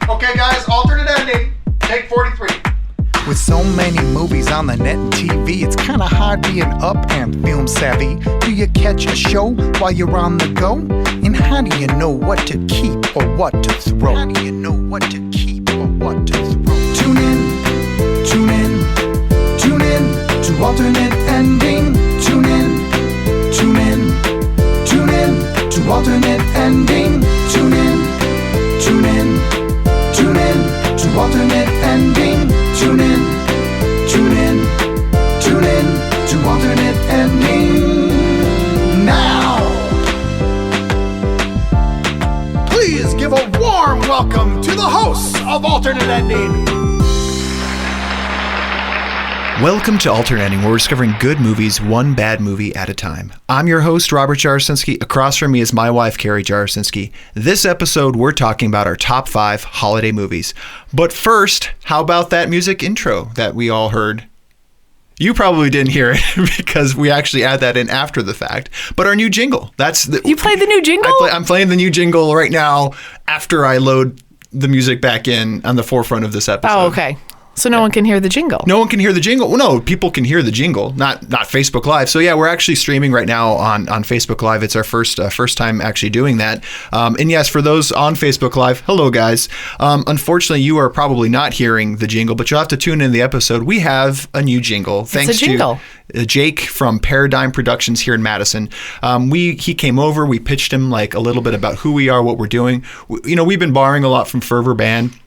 Okay, guys, alternate ending. Take 43. With so many movies on the net and TV, it's kinda hard being up and film savvy. Do you catch a show while you're on the go? And how do you know what to keep or what to throw? How do you know what to keep or what to throw? Tune in to alternate ending. Tune in to alternate ending. Tune in to alternate ending. Tune in to alternate ending now. Please give a warm welcome to the hosts of Alternate Ending. Welcome to Alternate Ending, where we're discovering good movies, one bad movie at a time. I'm your host, Robert Jarosinski. Across from me is my wife, Carrie Jarosinski. This episode, we're talking about our top 5 holiday movies. But first, how about that music intro that we all heard? You probably didn't hear it because we actually add that in after the fact. But our new jingle. You played the new jingle? I'm playing the new jingle right now after I load the music back in on the forefront of this episode. Oh, okay. So no one can hear the jingle. No one can hear the jingle. Well, no, people can hear the jingle, not Facebook Live. So yeah, we're actually streaming right now on Facebook Live. It's our first time actually doing that. And yes, for those on Facebook Live, hello guys. Unfortunately, you are probably not hearing the jingle, but you'll have to tune in the episode. We have a new jingle. Thanks to Jake from Paradigm Productions here in Madison. He came over. We pitched him like a little bit about who we are, what we're doing. We've been borrowing a lot from Fervor Band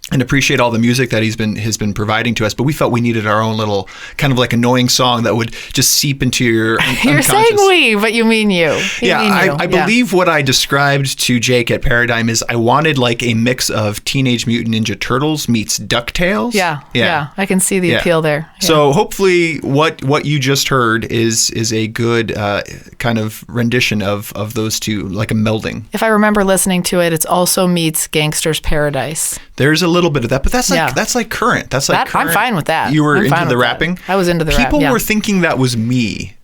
and appreciate all the music that has been providing to us, but we felt we needed our own little kind of like annoying song that would just seep into your You're saying we, but you mean you. I believe what I described to Jake at Paradigm is I wanted like a mix of Teenage Mutant Ninja Turtles meets DuckTales. Yeah. I can see the appeal there. Yeah. So hopefully what you just heard is a good kind of rendition of those two, like a melding. If I remember listening to it, it's also meets Gangster's Paradise. There's a little bit of that, but that's like current. That's like current. I'm fine with that. You were into the rapping? I was into the rap. People were thinking that was me.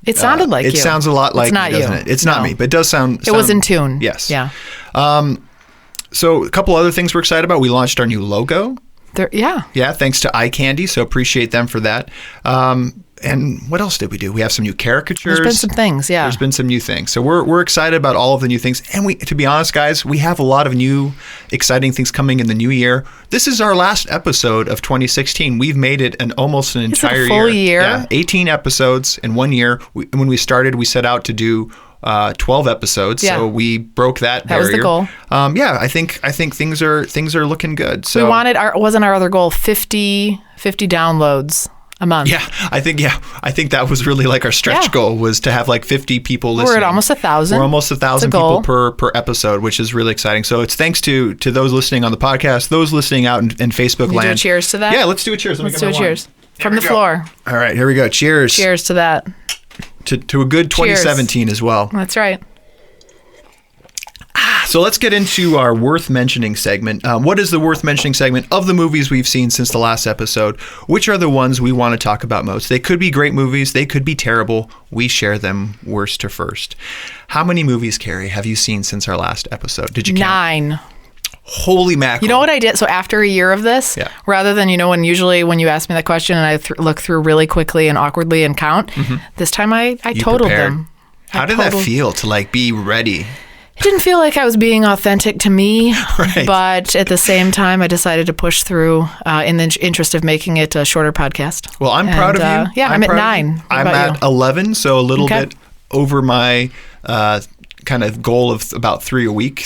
It sounded like you. It sounds a lot like me, doesn't it? It's not me, but it does sound... It was in tune. Yes. Yeah. So a couple other things we're excited about. We launched our new logo. Yeah, thanks to Eye Candy, so appreciate them for that. And what else did we do? We have some new caricatures. There's been some things, yeah. There's been some new things. So we're excited about all of the new things. And to be honest, guys, we have a lot of new, exciting things coming in the new year. This is our last episode of 2016. We've made it almost an entire year. It's a full year. Yeah, 18 episodes in 1 year. When we started, we set out to do 12 episodes, so we broke that barrier. That was the goal. I think things are looking good. So we wanted wasn't our other goal 50 downloads a month? Yeah, I think that was really like our stretch goal was to have like 50 people listening. We're at almost 1,000. We're almost 1,000 people per episode, which is really exciting. So it's thanks to those listening on the podcast, those listening out in Facebook land. Do a cheers to that? Yeah, let's do a cheers. Let's do a cheers from the floor. All right, here we go. Cheers. Cheers to that. To a good 2017 as well. That's right. So let's get into our worth mentioning segment. What is the worth mentioning segment of the movies we've seen since the last episode? Which are the ones we want to talk about most? They could be great movies. They could be terrible. We share them worst to first. How many movies, Carrie, have you seen since our last episode? Did you count? 9. Holy mackerel. You know what I did? So after a year of this, rather than, when you ask me that question and I look through really quickly and awkwardly and count, this time I totaled them. How did that feel to be ready? It didn't feel like I was being authentic to me, but at the same time, I decided to push through in the interest of making it a shorter podcast. Well, I'm proud of you. Yeah, I'm at 9. I'm at 11, so a little bit over my kind of goal of about 4 a week.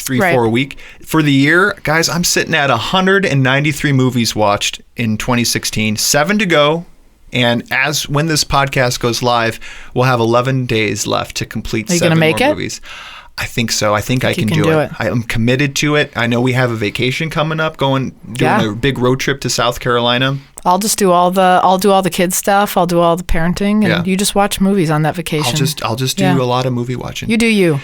For the year, guys, I'm sitting at 193 movies watched in 2016, 7 to go. And when this podcast goes live, we'll have 11 days left to complete 7 more movies. I think so. I think I can do it. I am committed to it. I know we have a vacation coming up, doing a big road trip to South Carolina. I'll just do all the kids stuff. I'll do all the parenting, and you just watch movies on that vacation. I'll just do a lot of movie watching. You do you.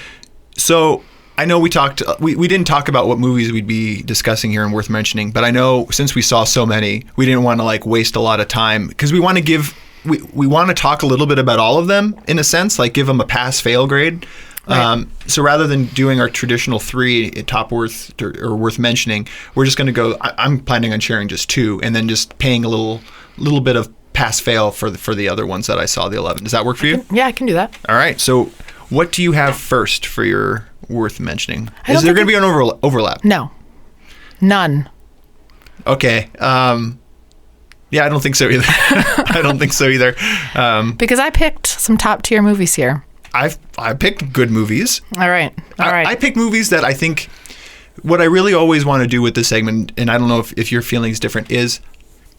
So I know we didn't talk about what movies we'd be discussing here and worth mentioning, but I know since we saw so many, we didn't want to waste a lot of time because we want to give. We want to talk a little bit about all of them in a sense, give them a pass-fail grade. Right. So rather than doing our traditional 3 top worth or worth mentioning, we're just going to go. I'm planning on sharing just 2, and then just paying a little bit of pass fail for the other ones that I saw, the 11. Does that work for you? Yeah, I can do that. All right. So what do you have first for your worth mentioning? Is there going to be an overlap? No, none. Okay. Yeah, I don't think so either. I don't think so either. Because I picked some top tier movies here. I picked good movies. All right. I picked movies that I think what I really always want to do with this segment, and I don't know if your feeling is different, is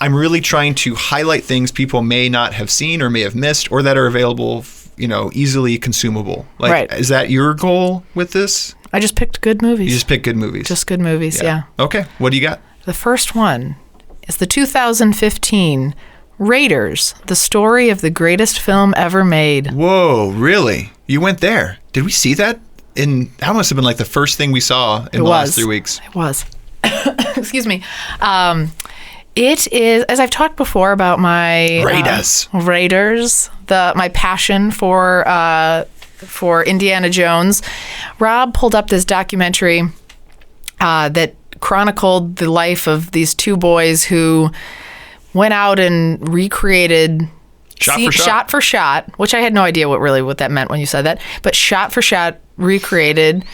I'm really trying to highlight things people may not have seen or may have missed or that are available, easily consumable. Like, right. Is that your goal with this? I just picked good movies. You just picked good movies. Just good movies, yeah. Okay. What do you got? The first one is the 2015 Raiders, the story of the greatest film ever made. Whoa, really? You went there? Did we see that? That must have been like the first thing we saw in the last 3 weeks. It was. Excuse me. It is, as I've talked before about my Raiders, my passion for Indiana Jones. Rob pulled up this documentary that chronicled the life of these 2 boys who went out and recreated shot for shot, which I had no idea what that meant when you said that, but shot for shot recreated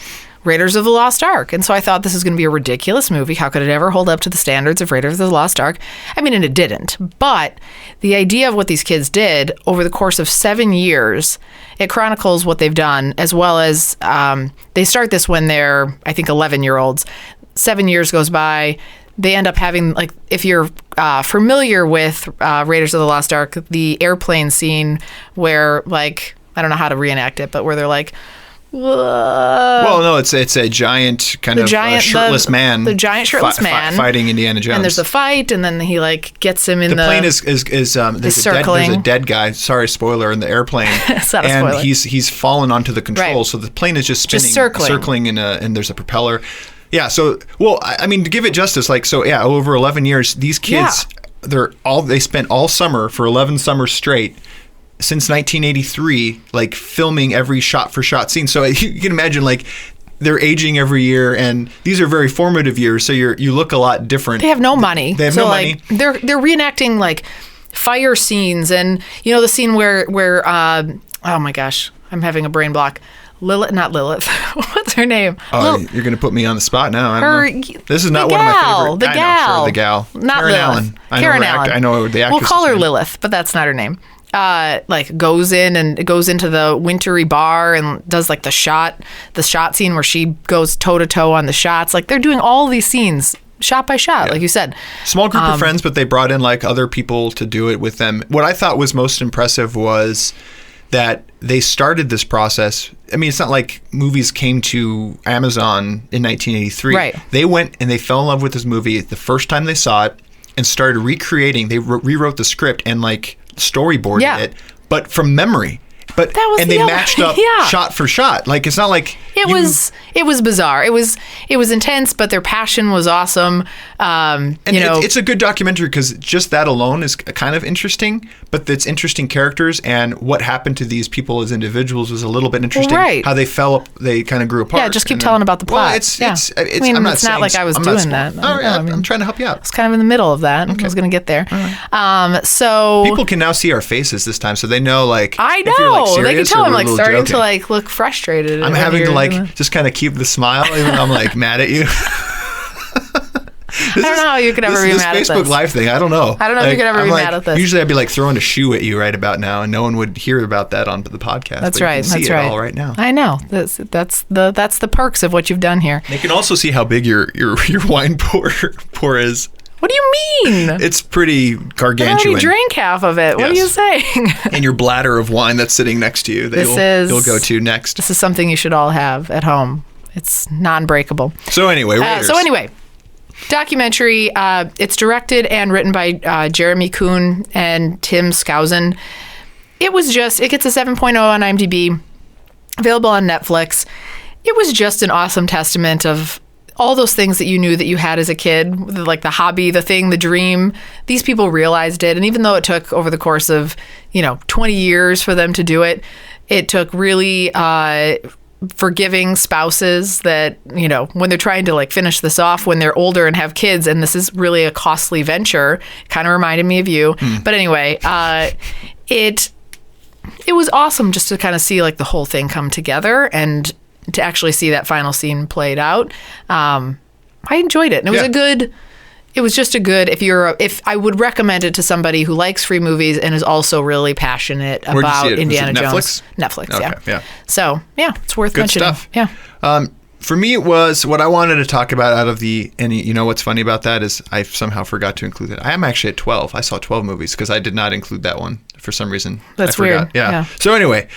Raiders of the Lost Ark. And so I thought, this is going to be a ridiculous movie. How could it ever hold up to the standards of Raiders of the Lost Ark? I mean, and it didn't. But the idea of what these kids did over the course of 7 years, it chronicles what they've done, as well as they start this when they're, I think, 11-year-olds. 7 years goes by. They end up having, like, if you're familiar with Raiders of the Lost Ark, the airplane scene where, like, I don't know how to reenact it, but where they're like, whoa. Well, no, it's a giant shirtless man. The giant shirtless man fighting Indiana Jones. And there's a fight, and then he like gets him in the plane is circling. There's a dead guy. Sorry, spoiler in the airplane. It's not a spoiler. And he's fallen onto the controls, right. So the plane is just spinning, circling, and there's a propeller. Yeah. So, well, I mean, to give it justice, over 11 years, these kids, they spent all summer for 11 summers straight since 1983, like filming every shot for shot scene. So you can imagine, like, they're aging every year, and these are very formative years. So you look a lot different. They have no money. They have no money. They're reenacting like fire scenes, and the scene where oh my gosh, I'm having a brain block. Not Lilith. What's her name? Oh, you're going to put me on the spot now. I don't know. This is not one of my favorite. The gal. The gal. Not Karen Lilith. Allen. Karen Allen. I know the actress. We'll call her Lilith, but that's not her name. Goes into the wintry bar and does like the shot scene where she goes toe to toe on the shots. Like, they're doing all these scenes shot by shot, like you said. Small group of friends, but they brought in like other people to do it with them. What I thought was most impressive was that they started this process. I mean, it's not like movies came to Amazon in 1983. Right. They went and they fell in love with this movie the first time they saw it and started recreating. They rewrote the script and like storyboarded it, but from memory. But they matched up shot for shot. Like, it's not like it was bizarre. It was intense, but their passion was awesome. It's a good documentary because just that alone is kind of interesting. But it's interesting characters, and what happened to these people as individuals was a little bit interesting. Right. How they they kind of grew apart. Yeah, just keep telling about the plot. Well, it's not like I was doing that. I'm trying to help you out. I was kind of in the middle of that. Okay. I was going to get there. Right. So people can now see our faces this time, so they know. Like, I know. If you're, like, they can tell I'm like starting joking. to like look frustrated. I'm having to like just kind of keep the smile, even though I'm like mad at you. I don't know how you could ever be mad at this. Facebook Live thing, I don't know. I don't know if you could ever be mad at this. Usually I'd be like throwing a shoe at you right about now, and no one would hear about that on the podcast. That's but right. You can see it all right now. I know. That's the perks of what you've done here. They can also see how big your wine pour is. What do you mean? It's pretty gargantuan. I already drank half of it. What are you saying? And your bladder of wine that's sitting next to you that you'll go to next. This is something you should all have at home. It's non-breakable. So anyway, documentary. It's directed and written by Jeremy Kuhn and Tim Skousen. It gets a 7.0 on IMDb, available on Netflix. It was just an awesome testament of all those things that you knew that you had as a kid, like the hobby, the thing, the dream. These people realized it. And even though it took over the course of, 20 years for them to do it, it took really forgiving spouses that, you know, when they're trying to like finish this off when they're older and have kids, and this is really a costly venture, kind of reminded me of you. But anyway, it was awesome just to kind of see like the whole thing come together and to actually see that final scene played out. I enjoyed it. And it was just a good, if I would recommend it to somebody who likes free movies and is also really passionate about Indiana Jones. Netflix, yeah. So, yeah, it's worth mentioning. Stuff. Yeah. For me, it was what I wanted to talk about out of you know what's funny about that is I somehow forgot to include it. I am actually at 12. I saw 12 movies because I did not include that one for some reason. That's I forgot. weird. Yeah. So anyway,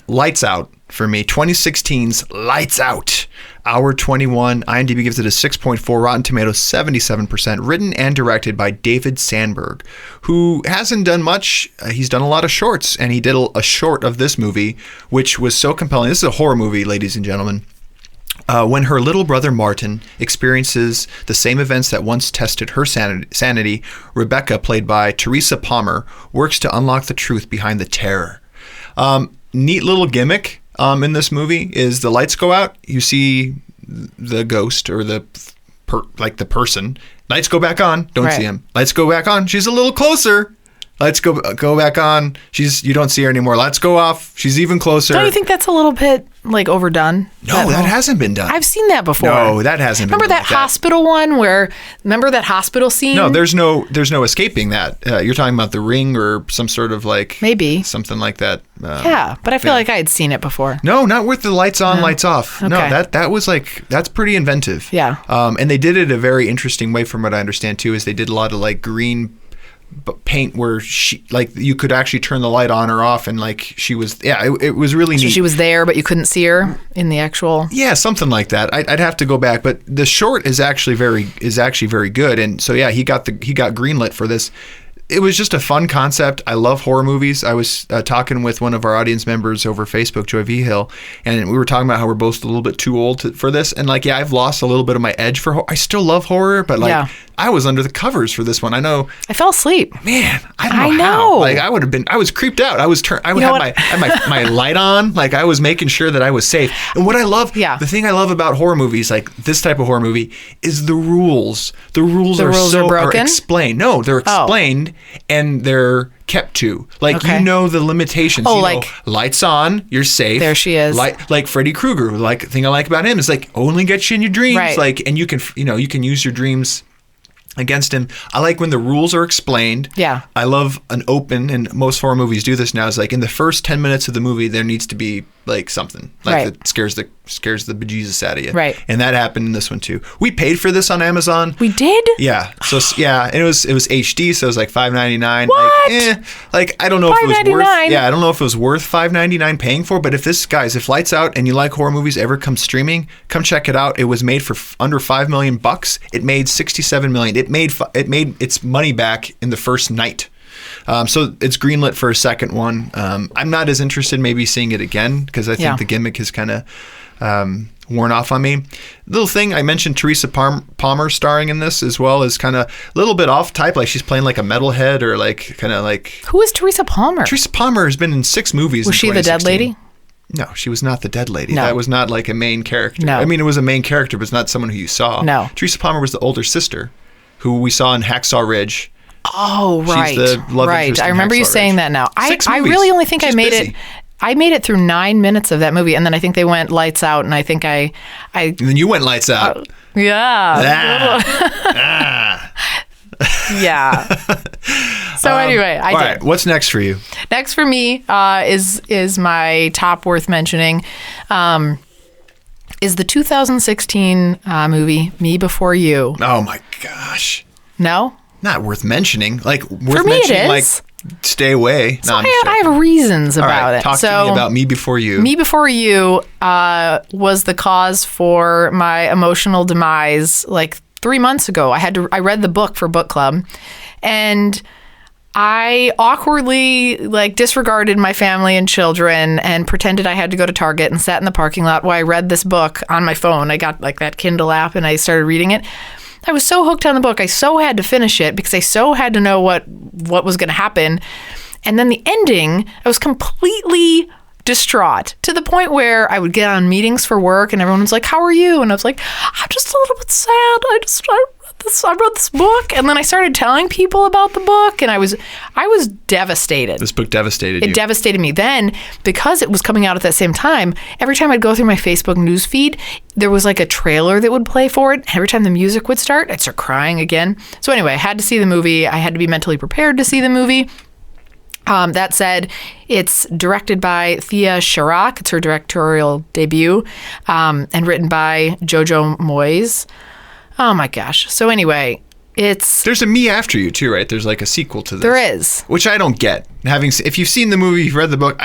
Lights Out for me, 2016's Lights Out. Hour 21. IMDb gives it a 6.4. Rotten Tomatoes 77%. Written and directed by David Sandberg, who hasn't done much. He's done a lot of shorts, and he did a short of this movie, which was so compelling. This is a horror movie, ladies and gentlemen. When her little brother Martin experiences the same events that once tested her sanity, Rebecca, played by Teresa Palmer, works to unlock the truth behind the terror. Neat little gimmick in this movie is the lights go out, you see the ghost or the person. Lights go back on, don't see him. Lights go back on, she's a little closer. Lights go back on, you don't see her anymore. Lights go off, she's even closer. Don't you think that's a little bit like overdone? No, that hasn't been done. I've seen that before. No, that hasn't been done. Remember that hospital one remember that hospital scene? No, there's no escaping that. You're talking about The Ring or some sort of like maybe something like that. Yeah, but I feel like I had seen it before. No, not with the lights on, lights off. Okay. No, that was like, that's pretty inventive. Yeah. And they did it a very interesting way from what I understand too, is they did a lot of like green paint where she, like, you could actually turn the light on or off, and like she was, it was really neat. So she was there, but you couldn't see her in the actual. Yeah, something like that. I'd have to go back, but the short is actually very good, and so yeah, he got greenlit for this. It was just a fun concept. I love horror movies. I was talking with one of our audience members over Facebook, Joy V. Hill, and we were talking about how we're both a little bit too old for this. And like, yeah, I've lost a little bit of my edge for horror. I still love horror, but like, I was under the covers for this one. I know. I fell asleep. Man, I don't know how. Like, I was creeped out. I would have my light on. Like, I was making sure that I was safe. And what I love, the thing I love about horror movies, like this type of horror movie, is the rules. The rules are explained. No, they're explained. And they're kept to. Like, you know the limitations. Oh, know, lights on, you're safe. There she is. Like Freddy Krueger. Like, the thing I like about him is like only gets you in your dreams. Right. Like, and you can use your dreams against him. I like when the rules are explained. Yeah. I love an open, and most horror movies do this now, is like in the first 10 minutes of the movie, there needs to be like something like that scares the bejesus out of you. Right. And that happened in this one too. We paid for this on Amazon. We did? Yeah. So and it was HD, so it was like $5.99. What? Like I don't know if it was worth. $5.99? Yeah, I don't know if it was worth $5.99 paying for. But if Lights Out and you like horror movies ever come streaming, come check it out. It was made for under $5 million. It made $67 million. It made its money back in the first night. So it's greenlit for a second one. I'm not as interested maybe seeing it again because I think the gimmick is kind of worn off on me. Little thing, I mentioned Teresa Palmer starring in this as well, is kind of a little bit off type, like she's playing like a metalhead or like kind of like... Who is Teresa Palmer? Teresa Palmer has been in 6 movies. Was she the dead lady? No, she was not the dead lady. No. That was not like a main character. No. I mean, it was a main character, but it's not someone who you saw. No. Teresa Palmer was the older sister who we saw in Hacksaw Ridge. Oh, right. She's the love interest in I remember you Hacksaw saying Ridge. that now. I 6 movies. really only think She's I made busy. it. I made it through 9 minutes of that movie, and then I think they went lights out, and I think I And then you went lights out. Yeah. Yeah. So anyway, I did. All right, what's next for you? Next for me is my top worth mentioning. Is the 2016 movie Me Before You. Oh my gosh. No? Not worth mentioning. Like, worth For me mentioning, it is. like, stay away. So I have reasons All about right, it. Talk to me about Me Before You. Me Before You was the cause for my emotional demise like 3 months ago. I read the book for book club, and I awkwardly like disregarded my family and children and pretended I had to go to Target and sat in the parking lot while I read this book on my phone. I got like that Kindle app and I started reading it. I was so hooked on the book. I so had to finish it because I so had to know what was going to happen. And then the ending, I was completely distraught to the point where I would get on meetings for work and everyone was like, how are you? And I was like, I'm just a little bit sad. I read this book. And then I started telling people about the book and I was devastated. This book devastated you. It devastated me. Then, because it was coming out at that same time, every time I'd go through my Facebook news feed, there was like a trailer that would play for it. Every time the music would start, I'd start crying again. So anyway, I had to see the movie. I had to be mentally prepared to see the movie. That said, it's directed by Thea Chirac. It's her directorial debut, and written by Jojo Moyes. Oh my gosh. So anyway, there's a Me After You too, right? There's like a sequel to this. There is. Which I don't get. If you've seen the movie, you've read the book,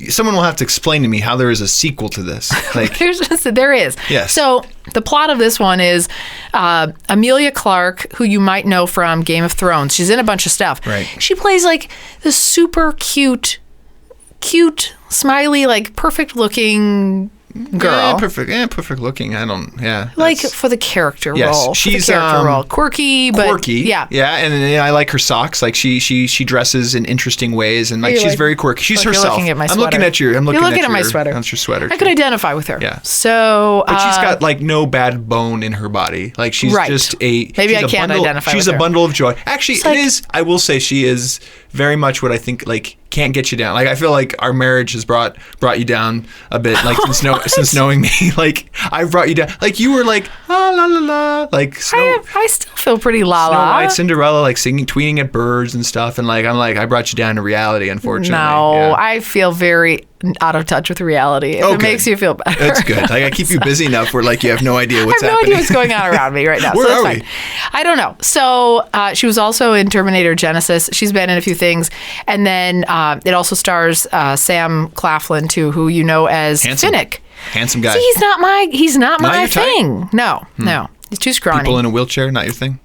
someone will have to explain to me how there is a sequel to this. Like, there is. Yes. So the plot of this one is Emilia Clarke, who you might know from Game of Thrones. She's in a bunch of stuff. Right. She plays like this super cute, smiley, like perfect looking girl. Perfect looking. Like for the character yes, role. She's quirky, but quirky. Yeah, and I like her socks. Like she dresses in interesting ways, and like she's very quirky. She's herself. Looking at my I'm sweater. looking at you. I'm looking at my sweater. That's your sweater. I could identify with her. Yeah. So, but she's got like no bad bone in her body. Like she's just a. Maybe I can't identify. She's with a her. bundle of joy. Actually, it is. I will say she is very much what I think like can't get you down. Like I feel like our marriage has brought you down a bit. Like since knowing me, like I've brought you down. Like you were like la la la, like I still feel pretty la la. Snow White, Cinderella, like singing, tweeting at birds and stuff, and like I brought you down to reality. Unfortunately, no, I feel very out of touch with reality. If it makes you feel better, that's good. Like I keep you busy enough where like you have no idea what's happening. I have no idea what's going on around me right now. Where so are that's we? Fine. I don't know. So she was also in Terminator Genesis. She's been in a few things, and then it also stars Sam Claflin too, who you know as Finnick. Handsome guy. See, he's not my thing. No, he's too scrawny. People in a wheelchair, not your thing.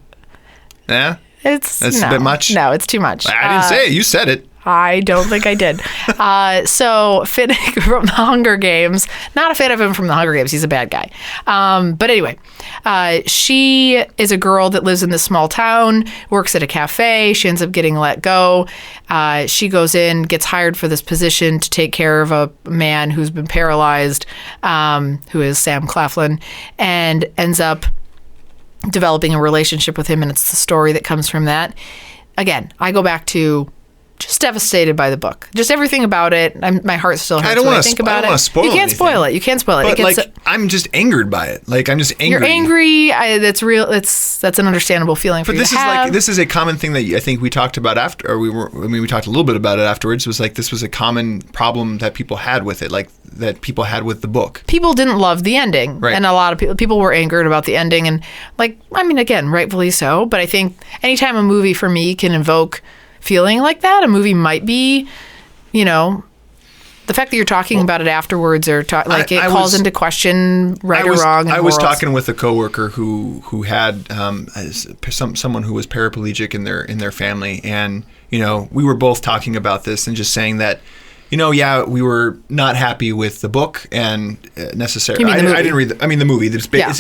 Yeah, that's a bit much. No, it's too much. I didn't say it. You said it. I don't think I did. So Finnick from the Hunger Games, not a fan of him from the Hunger Games. He's a bad guy. But anyway, she is a girl that lives in this small town, works at a cafe. She ends up getting let go. She goes in, gets hired for this position to take care of a man who's been paralyzed, who is Sam Claflin, and ends up developing a relationship with him. And it's the story that comes from that. Again, I go back to just devastated by the book. Just everything about it. My heart still hurts when I think about it. Spoil you can't anything. spoil it. You can't spoil it. But I'm just angered by it. Like I'm just angry. You're angry. That's real. That's an understandable feeling for you to have. This is a common thing that I think we talked about after, or we talked a little bit about it afterwards. It was like this was a common problem that people had with it, like that people had with the book. People didn't love the ending, right. And a lot of people were angered about the ending, and again, rightfully so. But I think anytime a movie for me can evoke feeling like that, a movie might be, the fact that you're talking about it afterwards or it calls into question or wrong. I was talking with a coworker who had someone who was paraplegic in their family, and we were both talking about this and just saying that. We were not happy with the book and necessarily. I didn't read. The movie.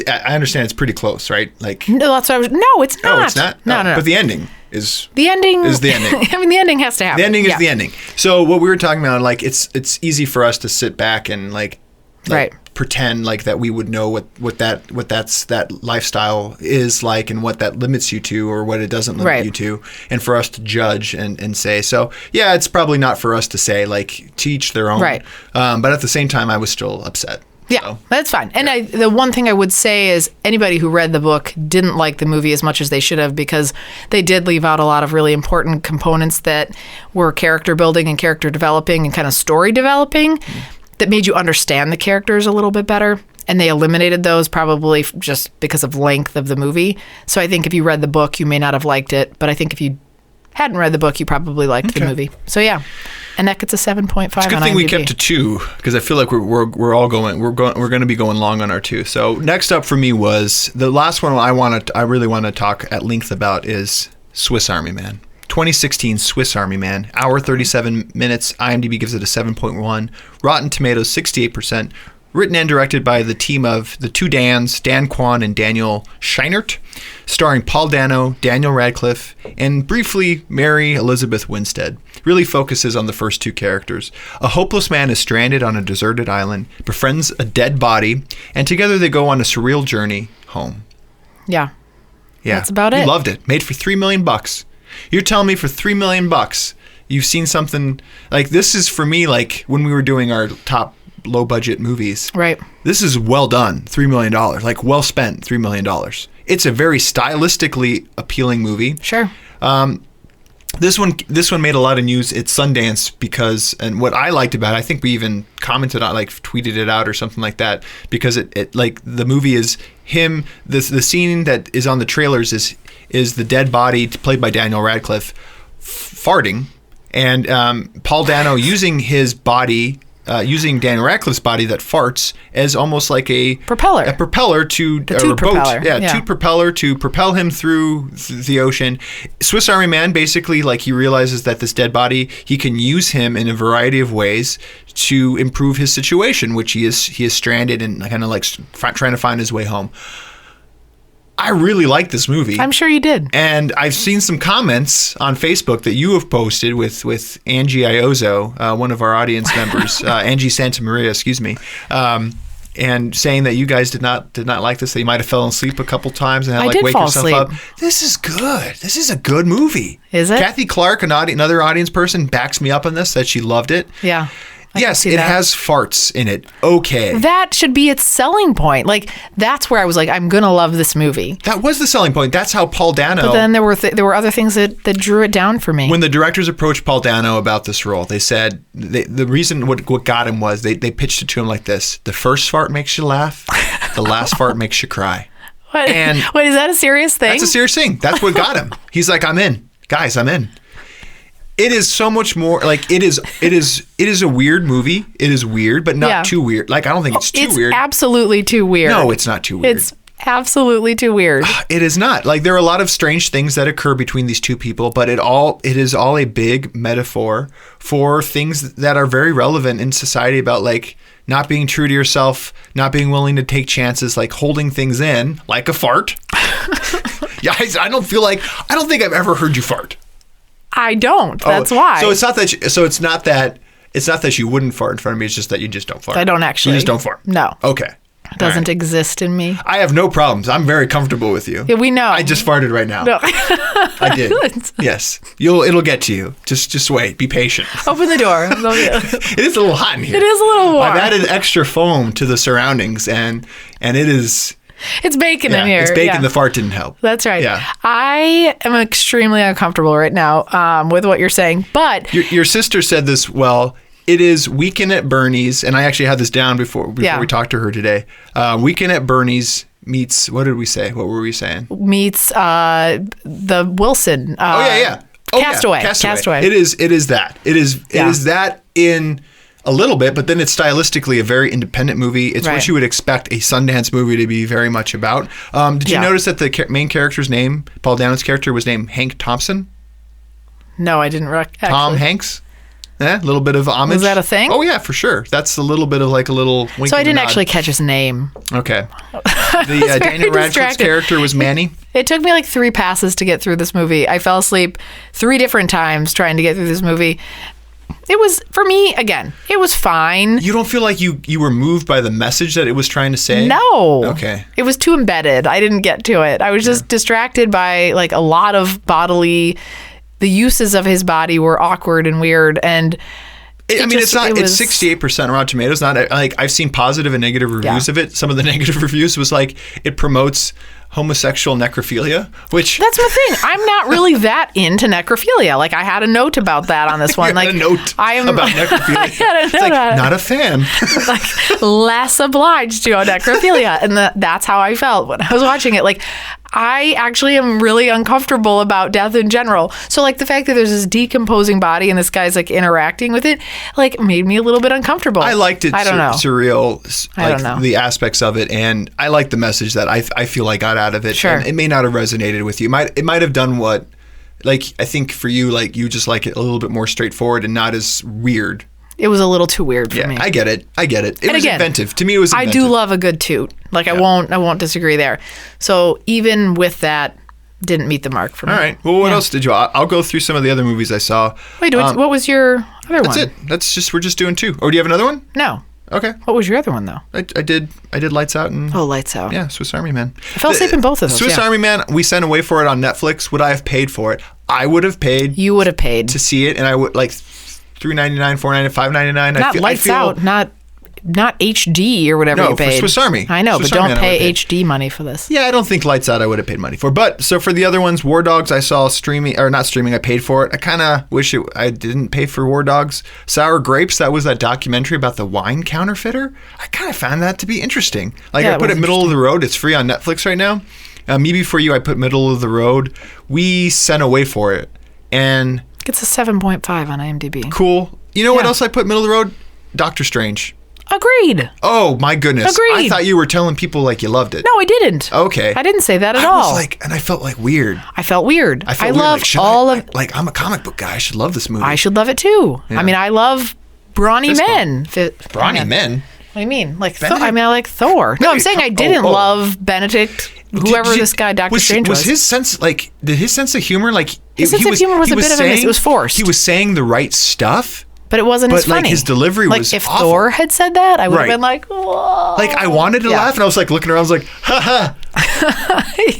I understand it's pretty close, right? Like no, that's what I was. No, it's not. No, it's not. No. But the ending is the ending. Is the ending. The ending has to happen. The ending is the ending. So what we were talking about, like it's easy for us to sit back and right. pretend like that we would know what that lifestyle is like and what that limits you to or what it doesn't limit you to, and for us to judge and say, so yeah, it's probably not for us to say, like, to each their own, right. But at the same time I was still upset. Yeah, so. That's fine. And the one thing I would say is anybody who read the book didn't like the movie as much as they should have, because they did leave out a lot of really important components that were character building and character developing and kind of story developing. That made you understand the characters a little bit better. And they eliminated those probably just because of length of the movie. So I think if you read the book, you may not have liked it. But I think if you hadn't read the book, you probably liked the movie. So yeah. And that gets a 7.5 It's a good thing we kept to 2, because I feel like we're going to be going long on our 2. So next up for me was the last one I really want to talk at length about is Swiss Army Man. 2016 Swiss Army Man, hour 37 minutes. IMDb gives it a 7.1. Rotten Tomatoes 68%. written and directed by the team of the two Dans, Dan Kwan and Daniel Scheinert, starring Paul Dano, Daniel Radcliffe, and briefly Mary Elizabeth Winstead. Really focuses on the first two characters. A hopeless man is stranded on a deserted island, befriends a dead body, and together they go on a surreal journey home. Yeah. Yeah. That's about it. You loved it. Made for $3 million. You're telling me for $3 million you've seen something like this? Is for me like when we were doing our top low budget movies. Right. This is well done. $3 million. Like well spent $3 million. It's a very stylistically appealing movie. Sure. This one made a lot of news at Sundance because, and what I liked about it, I think we even commented on, like tweeted it out or something like that, because it like the movie is him, the scene that is on the trailers is the dead body played by Daniel Radcliffe farting, and Paul Dano using his body, using Daniel Radcliffe's body that farts as almost like a propeller to the toot propeller. Toot propeller to propel him through the ocean. Swiss Army Man, basically, like he realizes that this dead body, he can use him in a variety of ways to improve his situation, which he is stranded and kind of like trying to find his way home. I really like this movie. I'm sure you did. And I've seen some comments on Facebook that you have posted with Angie Iozzo, one of our audience members, Angie Santamaria, excuse me, and saying that you guys did not like this, that you might have fallen asleep a couple times and had to wake yourself up. This is good. This is a good movie. Is it? Kathy Clark, another audience person, backs me up on this, that she loved it. Yeah. Yes, it has farts in it. Okay. That should be its selling point. Like, that's where I was like, I'm going to love this movie. That was the selling point. That's how Paul Dano... But then there were other things that drew it down for me. When the directors approached Paul Dano about this role, they said... the reason what got him was they pitched it to him like this. The first fart makes you laugh. The last fart makes you cry. Wait, is that a serious thing? That's a serious thing. That's what got him. He's like, I'm in. Guys, I'm in. It is so much more like it is a weird movie. It is weird, but not too weird. Like I don't think it's too weird. It's absolutely too weird. No, it's not too weird. It's absolutely too weird. It is not. Like there are a lot of strange things that occur between these two people, but it is all a big metaphor for things that are very relevant in society about like not being true to yourself, not being willing to take chances, like holding things in, like a fart. Yeah, I don't think I've ever heard you fart. I don't. That's why. So it's not that you wouldn't fart in front of me. It's just that you just don't fart. I don't actually. You just don't fart. No. Okay. It doesn't exist in me. I have no problems. I'm very comfortable with you. Yeah, we know. I just farted right now. No. I did. Yes. It'll get to you. Just wait. Be patient. Open the door. It is a little hot in here. It is a little warm. I've added extra foam to the surroundings, and it is. It's bacon in here. It's bacon. The fart didn't help. That's right. Yeah. I am extremely uncomfortable right now with what you're saying, but your sister said this well. It is Weekend at Bernie's, and I actually had this down before we talked to her today. Weekend at Bernie's meets, what did we say? What were we saying? Meets the Wilson. Castaway. Castaway. It is that. It is that in a little bit, but then it's stylistically a very independent movie. It's what you would expect a Sundance movie to be very much about. Did you notice that the main character's name, Paul Dano's character, was named Hank Thompson? No, I didn't. Tom Hanks? A little bit of homage. Was that a thing? Oh, yeah, for sure. That's a little bit of like a little wink. So I didn't actually catch his name. Okay. The Daniel Radcliffe's character was Manny? It took me like 3 passes to get through this movie. I fell asleep 3 different times trying to get through this movie. It was, for me, again, it was fine. You don't feel like you were moved by the message that it was trying to say? No. Okay. It was too embedded. I didn't get to it. I was just distracted by like a lot of bodily... The uses of his body were awkward and weird, and it's 68% on Rotten Tomatoes. Not like I've seen positive and negative reviews of it. Some of the negative reviews was like it promotes homosexual necrophilia, which that's the thing. I'm not really that into necrophilia. Like I had a note about that on this one. About necrophilia. I had a note it's like not a fan. Like less obliged to necrophilia, and that's how I felt when I was watching it. Like. I actually am really uncomfortable about death in general. So like the fact that there's this decomposing body and this guy's like interacting with it, like made me a little bit uncomfortable. I liked it. I don't know. Surreal. I don't know. The aspects of it, and I like the message that I feel I got out of it. Sure. And it may not have resonated with you. It might have done what, like I think for you, like you just like it a little bit more straightforward and not as weird. It was a little too weird for me. I get it. It And was again, inventive. To me, it was inventive. I do love a good toot. Like, I won't disagree there. So even with that, didn't meet the mark for me. All right. Well, what else did you? I'll go through some of the other movies I saw. Wait, what was your other That's one? it. We're just doing 2. Oh, do you have another one? No. Okay. What was your other one, though? I did Lights Out and Lights Out. yeah, Swiss Army Man. I fell asleep in both of those. Swiss Army Man, we sent away for it on Netflix. Would I have paid for it? I would have paid. You would have paid to see it, and I would like $3.99, $4.99, $5.99. Not Lights Out, not HD or whatever you paid. For Swiss Army. I know, Swiss but Army don't Man I would pay have paid. HD money for this. Yeah, I don't think Lights Out I would have paid money for. But so for the other ones, War Dogs, I saw streaming or not streaming. I paid for it. I kind of wish I didn't pay for War Dogs. Sour Grapes, that was that documentary about the wine counterfeiter. I kind of found that to be interesting. Like I put it middle of the road. It's free on Netflix right now. Me Before You, I put middle of the road. We sent away for it, and it's a 7.5 on IMDb. Cool. You know what else I put middle of the road? Doctor Strange. Agreed. Oh my goodness. Agreed. I thought you were telling people like you loved it. No, I didn't. Okay. I didn't say that at I all. was like, and I felt like weird. I felt weird. I love love all of. Like I'm a comic book guy. I should love this movie. I should love it too. Yeah. I mean, I love brawny men. Brawny men. What do you mean? Like I mean, I like Thor. No, I'm saying I didn't love Benedict. Whoever this guy, Doctor Strange was. Was his sense like? Did his sense of humor like? His sense of humor was a bit of a miss. It was forced. He was saying the right stuff. But it wasn't as funny. Like his delivery was like if awful. Thor had said that, I would have been like, whoa. Like I wanted to laugh, and I was like looking around. I was like, ha ha.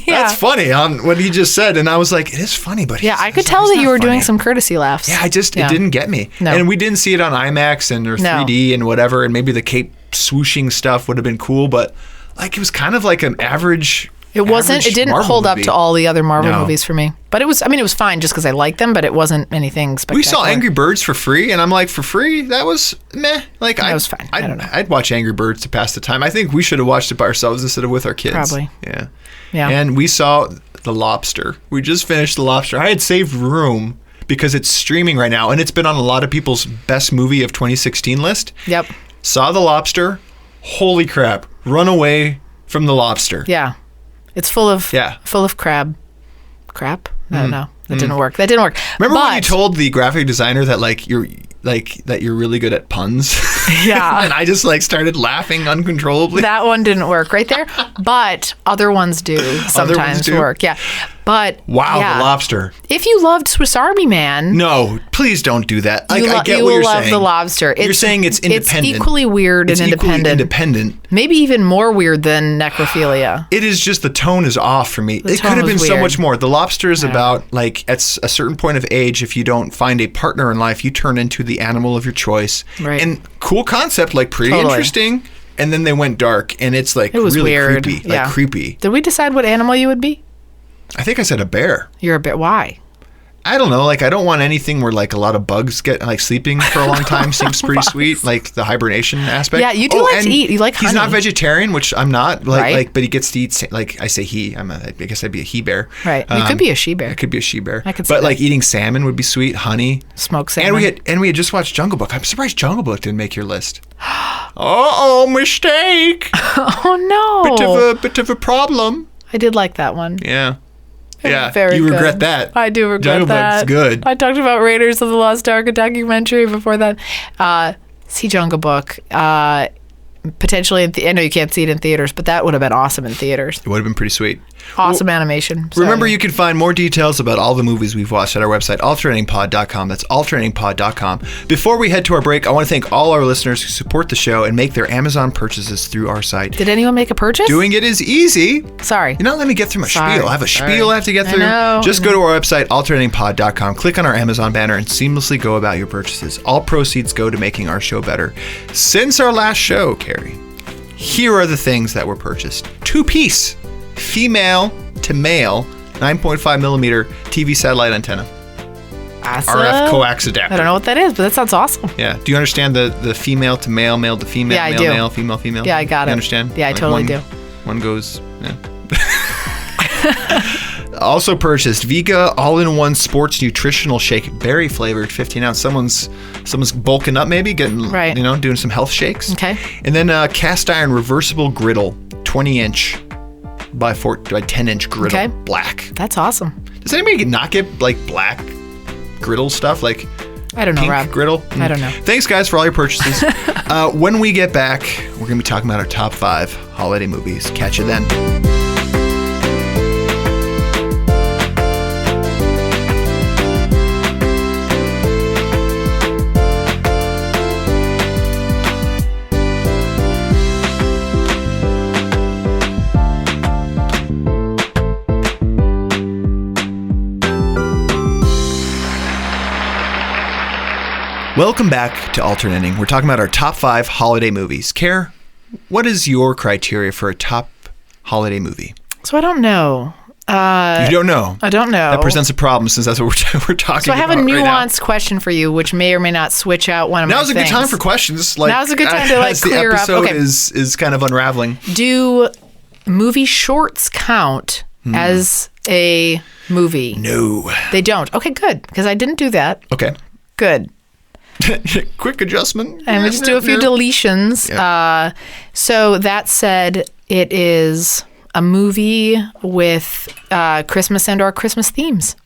That's funny on what he just said, and I was like, it is funny, but I could tell that you were doing some courtesy laughs. Yeah, it didn't get me. No. And we didn't see it on IMAX or 3D and whatever, and maybe the cape swooshing stuff would have been cool, but like it was kind of like an average. It wasn't. It didn't Marvel hold movie. up to all the other Marvel movies for me. But it was. I mean, it was fine just because I liked them. But it wasn't anything spectacular. We saw Angry Birds for free, and I'm like, for free? That was meh. Like that was fine. I don't know. I'd watch Angry Birds to pass the time. I think we should have watched it by ourselves instead of with our kids. Probably. Yeah. Yeah. And we saw The Lobster. We just finished The Lobster. I had saved room because it's streaming right now, and it's been on a lot of people's best movie of 2016 list. Yep. Saw The Lobster. Holy crap! Run away from The Lobster. Yeah. It's full of crap. I don't know. That didn't work. Remember when you told the graphic designer that that you're really good at puns? Yeah. And I just started laughing uncontrollably. That one didn't work right there, but other ones do sometimes work. Yeah. But wow, The Lobster. If you loved Swiss Army Man, no, please don't do that. I get you what you're will love saying. The Lobster. You're saying it's independent. It's equally weird and independent. Maybe even more weird than Necrophilia. It is just the tone is off for me. It could have been so much more. The Lobster is about at a certain point of age, if you don't find a partner in life, you turn into the animal of your choice. Right. And cool concept, pretty interesting. And then they went dark, and it's it was really weird. creepy. Yeah. Creepy. Did we decide what animal you would be? I think I said a bear. You're a bear. Why? I don't know. I don't want anything where a lot of bugs get sleeping for a long time. Seems pretty sweet. The hibernation aspect. Yeah, you do like to eat. You like honey. He's not vegetarian, which I'm not. Right. But he gets to eat. I say he. I guess I'd be a he bear. Right. You could be a she bear. I could be a she bear. I could. See but that. eating salmon would be sweet. Honey. Smoked salmon. And we had just watched Jungle Book. I'm surprised Jungle Book didn't make your list. Oh, mistake. Oh no. Bit of a problem. I did like that one. Yeah. Yeah, very you good. regret that. I do regret Jungle that. Book's good. I talked about Raiders of the Lost Ark, a documentary before that. See Jungle Book. Potentially, I know you can't see it in theaters, but that would have been awesome in theaters. It would have been pretty sweet. Awesome animation. Remember, you can find more details about all the movies we've watched at our website, alternatingpod.com. That's alternatingpod.com. Before we head to our break, I want to thank all our listeners who support the show and make their Amazon purchases through our site. Did anyone make a purchase? Doing it is easy. Sorry. You're not letting me get through my spiel. I have a spiel I have to get through. Know. Just go to our website, alternatingpod.com, click on our Amazon banner, and seamlessly go about your purchases. All proceeds go to making our show better. Since our last show, Carrie, here are the things that were purchased. 2-piece, female to male, 9.5 millimeter TV satellite antenna. Awesome. RF coax adapter. I don't know what that is, but that sounds awesome. Yeah. Do you understand the female to male, male to female, Yeah, I male, do. male, female, female? Yeah, I got it. You understand? Yeah, I totally do. One goes, yeah. Also purchased Vega all-in-one sports nutritional shake, berry flavored, 15 ounce. Someone's bulking up, maybe getting doing some health shakes. Okay. And then cast iron reversible griddle, 20-inch by 10-inch griddle, black. That's awesome. Does anybody not get black griddle stuff? I don't know, pink Rob. griddle. I don't know. Thanks, guys, for all your purchases. When we get back, we're going to be talking about our top 5 holiday movies. Catch you then. Welcome back to Alternating. We're talking about our top 5 holiday movies. Care, what is your criteria for a top holiday movie? So I don't know. You don't know? I don't know. That presents a problem since that's what we're talking about. So I have a right now. nuanced question for you, which may or may not switch out one of my Now's a things. good time for questions. Like, Now's a good time to as clear the up. episode Okay. is kind of unraveling. Do movie shorts count as a movie? No. They don't. Okay, good, because I didn't do that. Okay. Good. Quick adjustment. I'm going to just do a few deletions. Yeah. So that said, it is a movie with Christmas and or Christmas themes.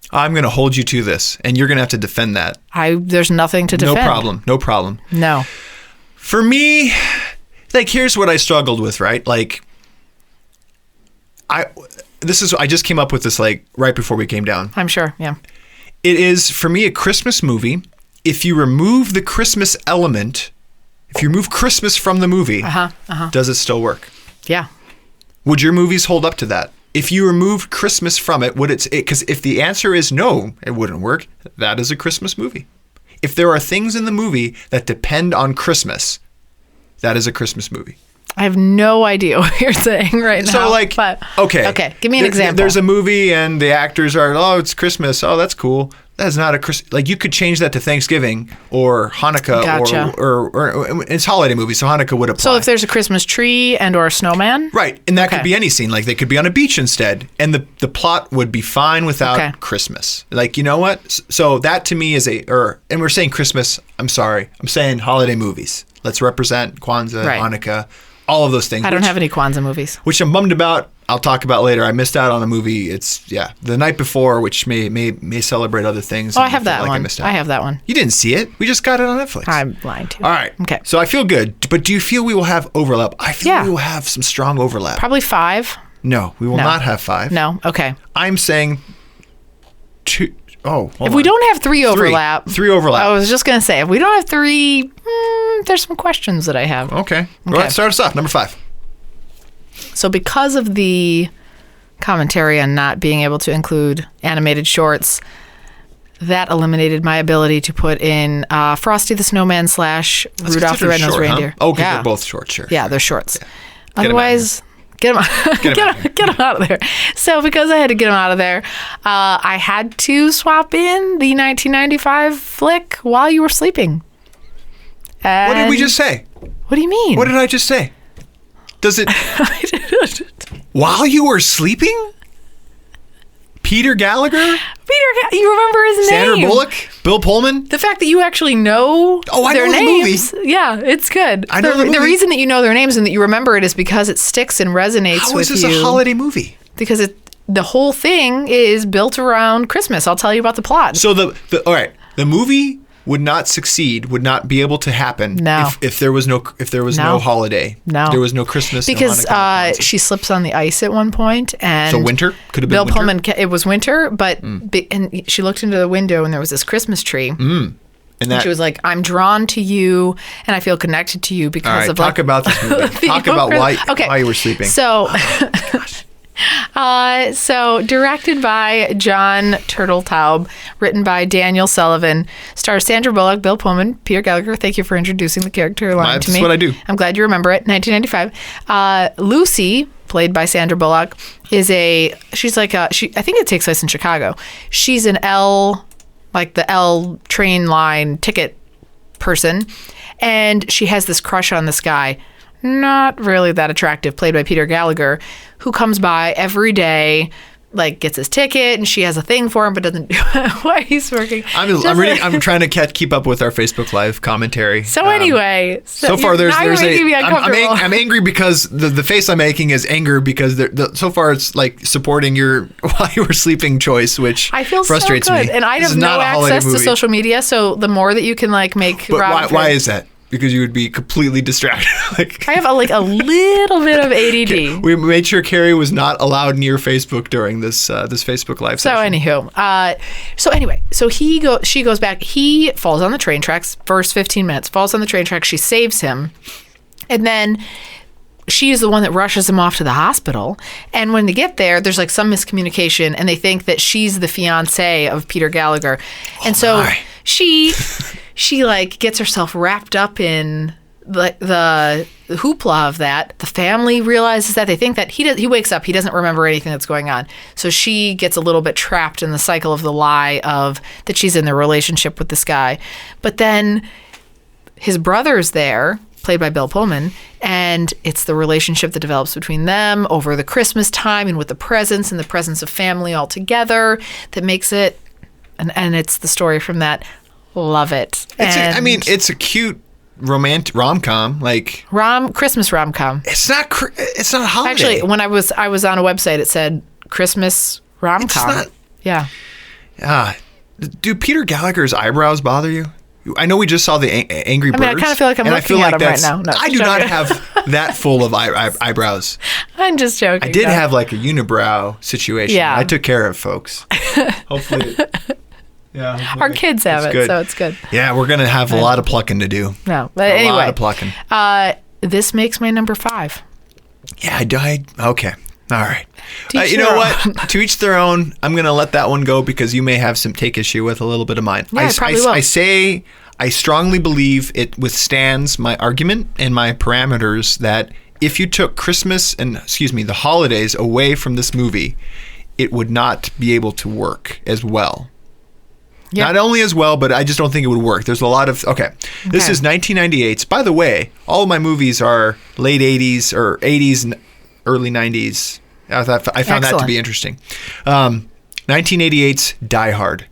I'm going to hold you to this, and you're going to have to defend that. There's nothing to defend. No problem. No. For me, like, here's what I struggled with, right? Like, I just came up with this, like, right before we came down. I'm sure, yeah. It is, for me, a Christmas movie. If you remove the Christmas element, if you remove Christmas from the movie, does it still work? Yeah. Would your movies hold up to that? If you removed Christmas from it, would it? Because if the answer is no, it wouldn't work. That is a Christmas movie. If there are things in the movie that depend on Christmas, that is a Christmas movie. I have no idea what you're saying right now. So, like, but, okay, give me an example. There's a movie and the actors are, oh, it's Christmas. Oh, that's cool. That's not a Christmas. Like, you could change that to Thanksgiving or Hanukkah. Gotcha. or it's holiday movie, so Hanukkah would apply. So if there's a Christmas tree and or a snowman? Right, and that could be any scene. Like, they could be on a beach instead, and the plot would be fine without Christmas. Like, you know what? So that to me is and we're saying Christmas. I'm sorry. I'm saying holiday movies. Let's represent Kwanzaa, Hanukkah, all of those things. I don't have any Kwanzaa movies. Which I'm bummed about. I'll talk about later. I missed out on a movie. It's The Night Before, which may celebrate other things. Oh, I have that one. I have that one. You didn't see it. We just got it on Netflix. I'm lying to you. All right. Okay. So I feel good. But do you feel we will have overlap? I feel we will have some strong overlap. Probably 5. No, we will not have 5. No. Okay. I'm saying 2. Oh, if we don't have 3 overlap. 3 overlap. I was just going to say, if we don't have 3, there's some questions that I have. Okay. Well, let's start us off. Number 5. So because of the commentary on not being able to include animated shorts, that eliminated my ability to put in Frosty the Snowman / Rudolph the Red-Nosed Reindeer. Oh, because they're both short, sure. Yeah, they're shorts. Yeah. Otherwise, get them out of there. So because I had to get them out of there, I had to swap in the 1995 flick While You Were Sleeping. What did we just say? What do you mean? What did I just say? Does it... While You Were Sleeping? Peter Gallagher? You remember his name? Sandra Bullock? Bill Pullman? The fact that you actually know their names. Movie. Yeah, it's good. I know the movie. The reason that you know their names and that you remember it is because it sticks and resonates with you. How is this a holiday movie? Because the whole thing is built around Christmas. I'll tell you about the plot. So all right, the movie would not succeed, would not be able to happen if there was no holiday. No. There was no Christmas. Because she slips on the ice at one point, and so winter could have been Bill winter? Pullman. It was winter, but and she looked into the window and there was this Christmas tree. And she was like, "I'm drawn to you, and I feel connected to you because of talk about this movie. Talk about why you were sleeping." So, so directed by John Turteltaub, written by Daniel Sullivan, stars Sandra Bullock, Bill Pullman, Peter Gallagher. Thank you for introducing the character line to me. That's what I do. I'm glad you remember it. 1995. Lucy, played by Sandra Bullock, I think it takes place in Chicago. She's an the L train line ticket person, and she has this crush on this guy, not really that attractive, played by Peter Gallagher, who comes by every day, like gets his ticket, and she has a thing for him, but doesn't do it while he's working. I'm trying to keep up with our Facebook Live commentary. So anyway, so far there's me uncomfortable. I'm angry because the face I'm making is anger because so far it's like supporting your while you were sleeping choice, which I feel frustrates so good. me. And I have no access to social media, so the more that you can like make. But why is that? Because you would be completely distracted. I have a little bit of ADD. We made sure Carrie was not allowed near Facebook during this Facebook Live session. So she goes back. He falls on the train tracks. First 15 minutes, falls on the train tracks. She saves him, and then she is the one that rushes him off to the hospital. And when they get there, there's like some miscommunication, and they think that she's the fiance of Peter Gallagher, and she like gets herself wrapped up in the hoopla of that. The family realizes that. They think that he wakes up, he doesn't remember anything that's going on. So she gets a little bit trapped in the cycle of the lie of that she's in the relationship with this guy. But then his brother's there, played by Bill Pullman, and it's the relationship that develops between them over the Christmas time and with the presents and the presence of family all together that makes it, and it's the story from that. Love it. It's a cute romantic rom-com, like Christmas rom-com. It's not holiday. Actually, when I was on a website, it said Christmas rom-com. Yeah. Do Peter Gallagher's eyebrows bother you? I know we just saw the Angry Birds. I kind of feel like I'm looking at them right now. No, I do not have that full of eyebrows. I'm just joking. I did have like a unibrow situation. Yeah. I took care of folks. Hopefully. Yeah, our kids have it, so it's good. Yeah, we're gonna have a lot of plucking to do. No, but anyway, a lot of plucking. This makes my number 5. Yeah, I died. Okay, all right. You know what? To each their own. I'm gonna let that one go because you may have some take issue with a little bit of mine. Yeah, I probably will. I strongly believe it withstands my argument and my parameters that if you took Christmas and the holidays away from this movie, it would not be able to work as well. Yep. Not only as well, but I just don't think it would work. There's a lot of... Okay. This is 1998. By the way, all of my movies are late 80s or 80s and early 90s. I found that to be interesting. 1988's Die Hard.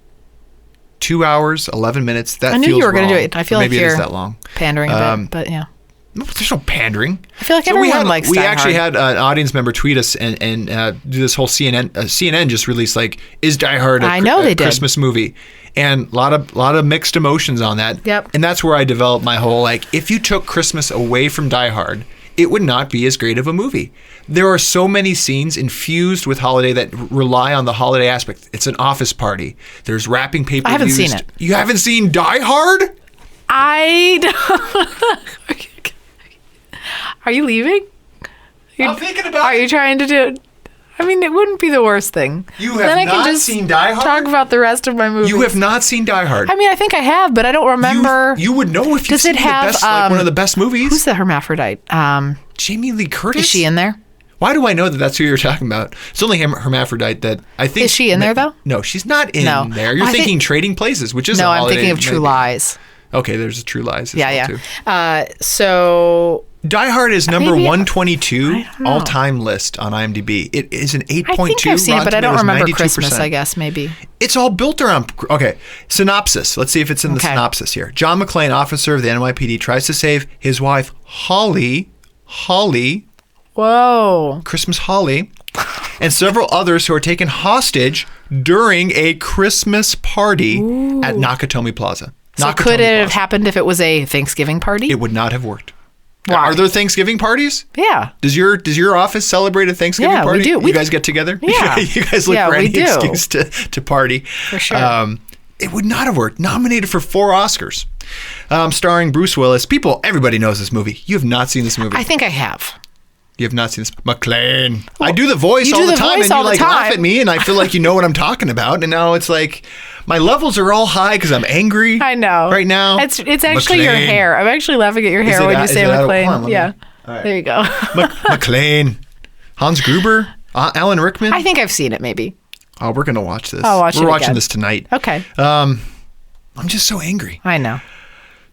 2 hours, 11 minutes. That I knew you were going to do it. I feel like maybe you're it is that long. Pandering a bit, but yeah. No, there's no pandering. I feel like everyone likes Die Hard. We actually had an audience member tweet us and do this whole CNN. CNN just released like, is Die Hard a Christmas movie? And a lot of mixed emotions on that. Yep. And that's where I developed my whole like, if you took Christmas away from Die Hard, it would not be as great of a movie. There are so many scenes infused with holiday that rely on the holiday aspect. It's an office party. There's wrapping paper. I haven't seen it. You haven't seen Die Hard? I don't. Are you leaving? I'm thinking about it. Are you trying to do it? I mean, it wouldn't be the worst thing. You have not seen Die Hard? Talk about the rest of my movies. You have not seen Die Hard? I mean, I think I have, but I don't remember. You would know if you've seen one of the best movies. Who's the hermaphrodite? Jamie Lee Curtis? Is she in there? Why do I know that that's who you're talking about? It's only hermaphrodite that I think... Is she in there, though? No, she's not in there. You're thinking Trading Places, which is a holiday. No, I'm thinking of True Lies. Okay, there's a True Lies as well, too. So... Die Hard is number 122 all-time list on IMDb. It is an 8.2. I think I've seen it, but I don't remember 92%. Christmas, I guess, maybe. It's all built around... Okay, synopsis. Let's see if it's in the synopsis here. John McClane, officer of the NYPD, tries to save his wife, Holly... Whoa. Christmas Holly... and several others who are taken hostage during a Christmas party at Nakatomi Plaza. So could it have happened if it was a Thanksgiving party? It would not have worked. Why? Are there Thanksgiving parties? Yeah. Does your office celebrate a Thanksgiving party? Yeah, we do. You guys get together? Yeah. You guys look for any excuse to party. For sure. It would not have worked. Nominated for 4 Oscars. Starring Bruce Willis. Everybody knows this movie. You have not seen this movie. I think I have. You have not seen this. McClane. I do the voice all the time, and you laugh at me, and I feel like you know what I'm talking about. And now it's like my levels are all high because I'm angry. I know. Right now. It's actually your hair. I'm actually laughing at your hair when you say McClane. Yeah. Right. There you go. McClane. Hans Gruber. Alan Rickman. I think I've seen it. Maybe. Oh, we're gonna watch this. I'll watch it. We're watching this tonight. Okay. I'm just so angry. I know.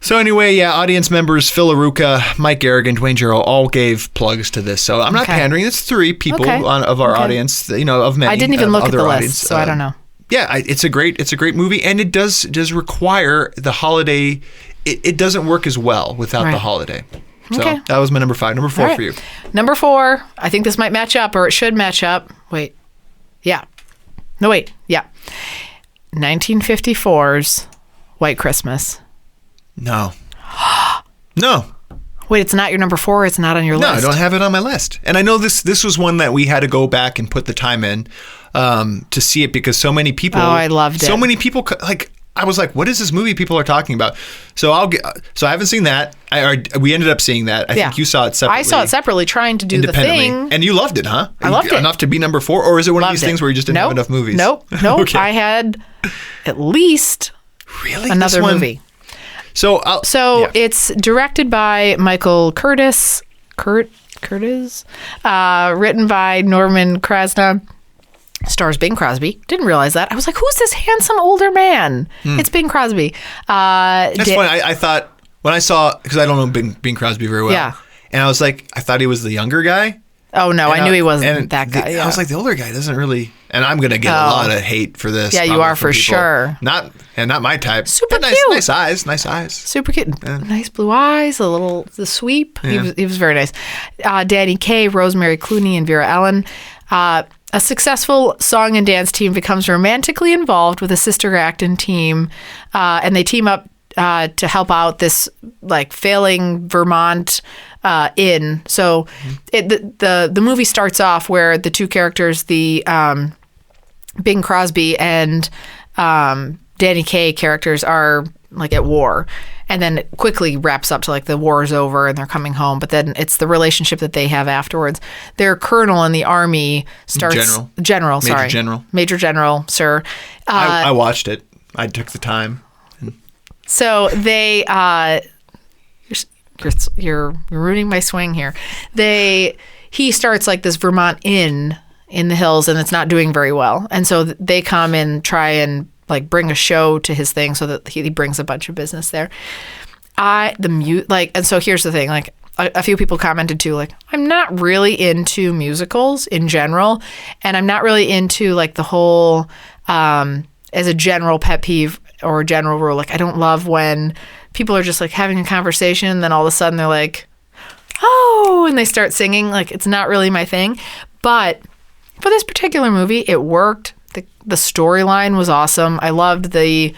So anyway, yeah, audience members Phil LaRucca, Mike Garrigan, Dwayne Jarrell all gave plugs to this. So I'm not pandering. It's 3 people of our audience, of many. I didn't even look at the audience. list, so I don't know. Yeah, it's a great movie, and it does require the holiday. It doesn't work as well without the holiday. So that was my number 5. Number 4 for you. Number 4, I think this might match up, or it should match up. Wait. Yeah. No, wait. Yeah. 1954's White Christmas. No. No. Wait, it's not your number 4? It's not on your list? No, I don't have it on my list. And I know this was one that we had to go back and put the time in to see it because so many people... Oh, I loved it. So many people... I was like, what is this movie people are talking about? So I haven't seen that. We ended up seeing that. I think you saw it separately. I saw it separately trying to do the thing. And you loved it, huh? I loved it. Enough to be number 4? Or is it one of these things where you just didn't have enough movies? Nope. Okay. I had at least another movie. So it's directed by Michael Curtis. Curtis? Written by Norman Krasna. Stars Bing Crosby. Didn't realize that. I was like, who's this handsome older man? It's Bing Crosby. That's funny. I thought, when I saw, because I don't know Bing Crosby very well. Yeah. And I was like, I thought he was the younger guy. Oh, no. I knew he wasn't that guy. I was like, the older guy doesn't really... And I'm going to get a lot of hate for this. Yeah, you are for sure. Not my type. Super cute. Nice eyes. Super cute. Yeah. Nice blue eyes, the sweep. Yeah. He was very nice. Danny Kaye, Rosemary Clooney, and Vera Ellen. A successful song and dance team becomes romantically involved with a sister acting team, and they team up to help out this failing Vermont inn. So the movie starts off where the two characters, the Bing Crosby and Danny Kaye characters, are at war. And then it quickly wraps up to the war is over and they're coming home. But then it's the relationship that they have afterwards. Their colonel in the army starts... Major General, sir. I watched it. I took the time. So they... You're ruining my swing here. He starts this Vermont inn in the hills and it's not doing very well. And so they come and try and bring a show to his thing so that he brings a bunch of business there. And so here's the thing, a few people commented too, I'm not really into musicals in general, and I'm not really into the whole, as a general pet peeve or a general rule, I don't love when people are just having a conversation and then all of a sudden they're like, oh, and they start singing. It's not really my thing. But for this particular movie, it worked. The storyline was awesome. I loved the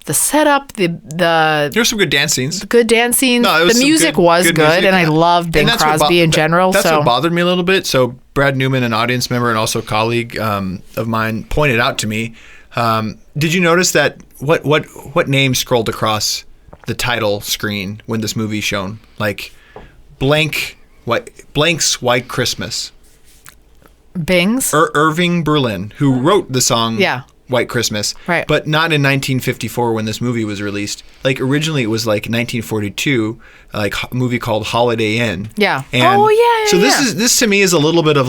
setup. There's some good dance scenes. Good dance scenes. No, the music was good, music, and I love Bing Crosby in general. That's what bothered me a little bit. So Brad Newman, an audience member and also colleague of mine, pointed out to me. Did you notice that what name scrolled across the title screen when this movie shown? Blank's White Christmas. Bing's? Irving Berlin, who wrote the song White Christmas, right? But not in 1954 when this movie was released. Originally it was 1942, a movie called Holiday Inn. Yeah. And so this to me is a little bit of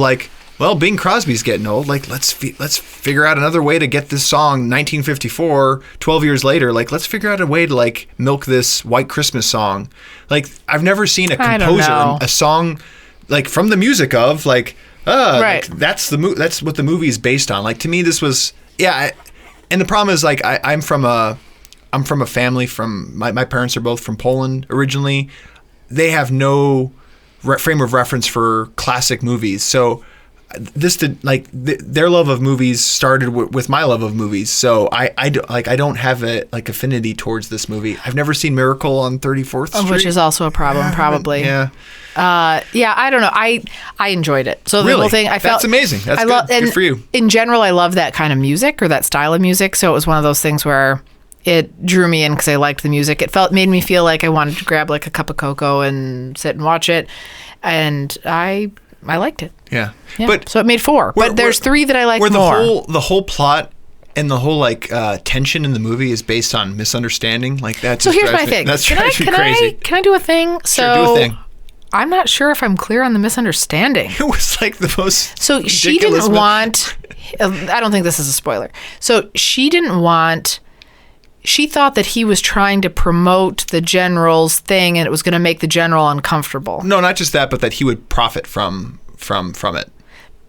well, Bing Crosby's getting old. Let's figure out another way to get this song 1954, 12 years later. Let's figure out a way to milk this White Christmas song. I've never seen a composer, a song from the music of right. That's what the movie is based on. To me, this was and the problem is I'm from a family from my parents are both from Poland originally. They have no frame of reference for classic movies, so this did their love of movies started with my love of movies. So I don't have a affinity towards this movie. I've never seen Miracle on 34th Street, which is also a problem, probably. Yeah. I don't know. I enjoyed it. So the really? whole thing, I felt that's amazing. That's good. Good for you. In general, I love that kind of music or that style of music. So it was one of those things where it drew me in because I liked the music. It made me feel like I wanted to grab a cup of cocoa and sit and watch it, and I liked it. Yeah. But so it made 4. But there's 3 that I like more. The whole plot and the whole tension in the movie is based on misunderstanding. That. So here's my thing. That's drives me crazy. Can I do a thing? Sure, do a thing. I'm not sure if I'm clear on the misunderstanding. It was the most. So she didn't want. I don't think this is a spoiler. So she didn't want she thought that he was trying to promote the general's thing and it was going to make the general uncomfortable. No, not just that, but that he would profit from it.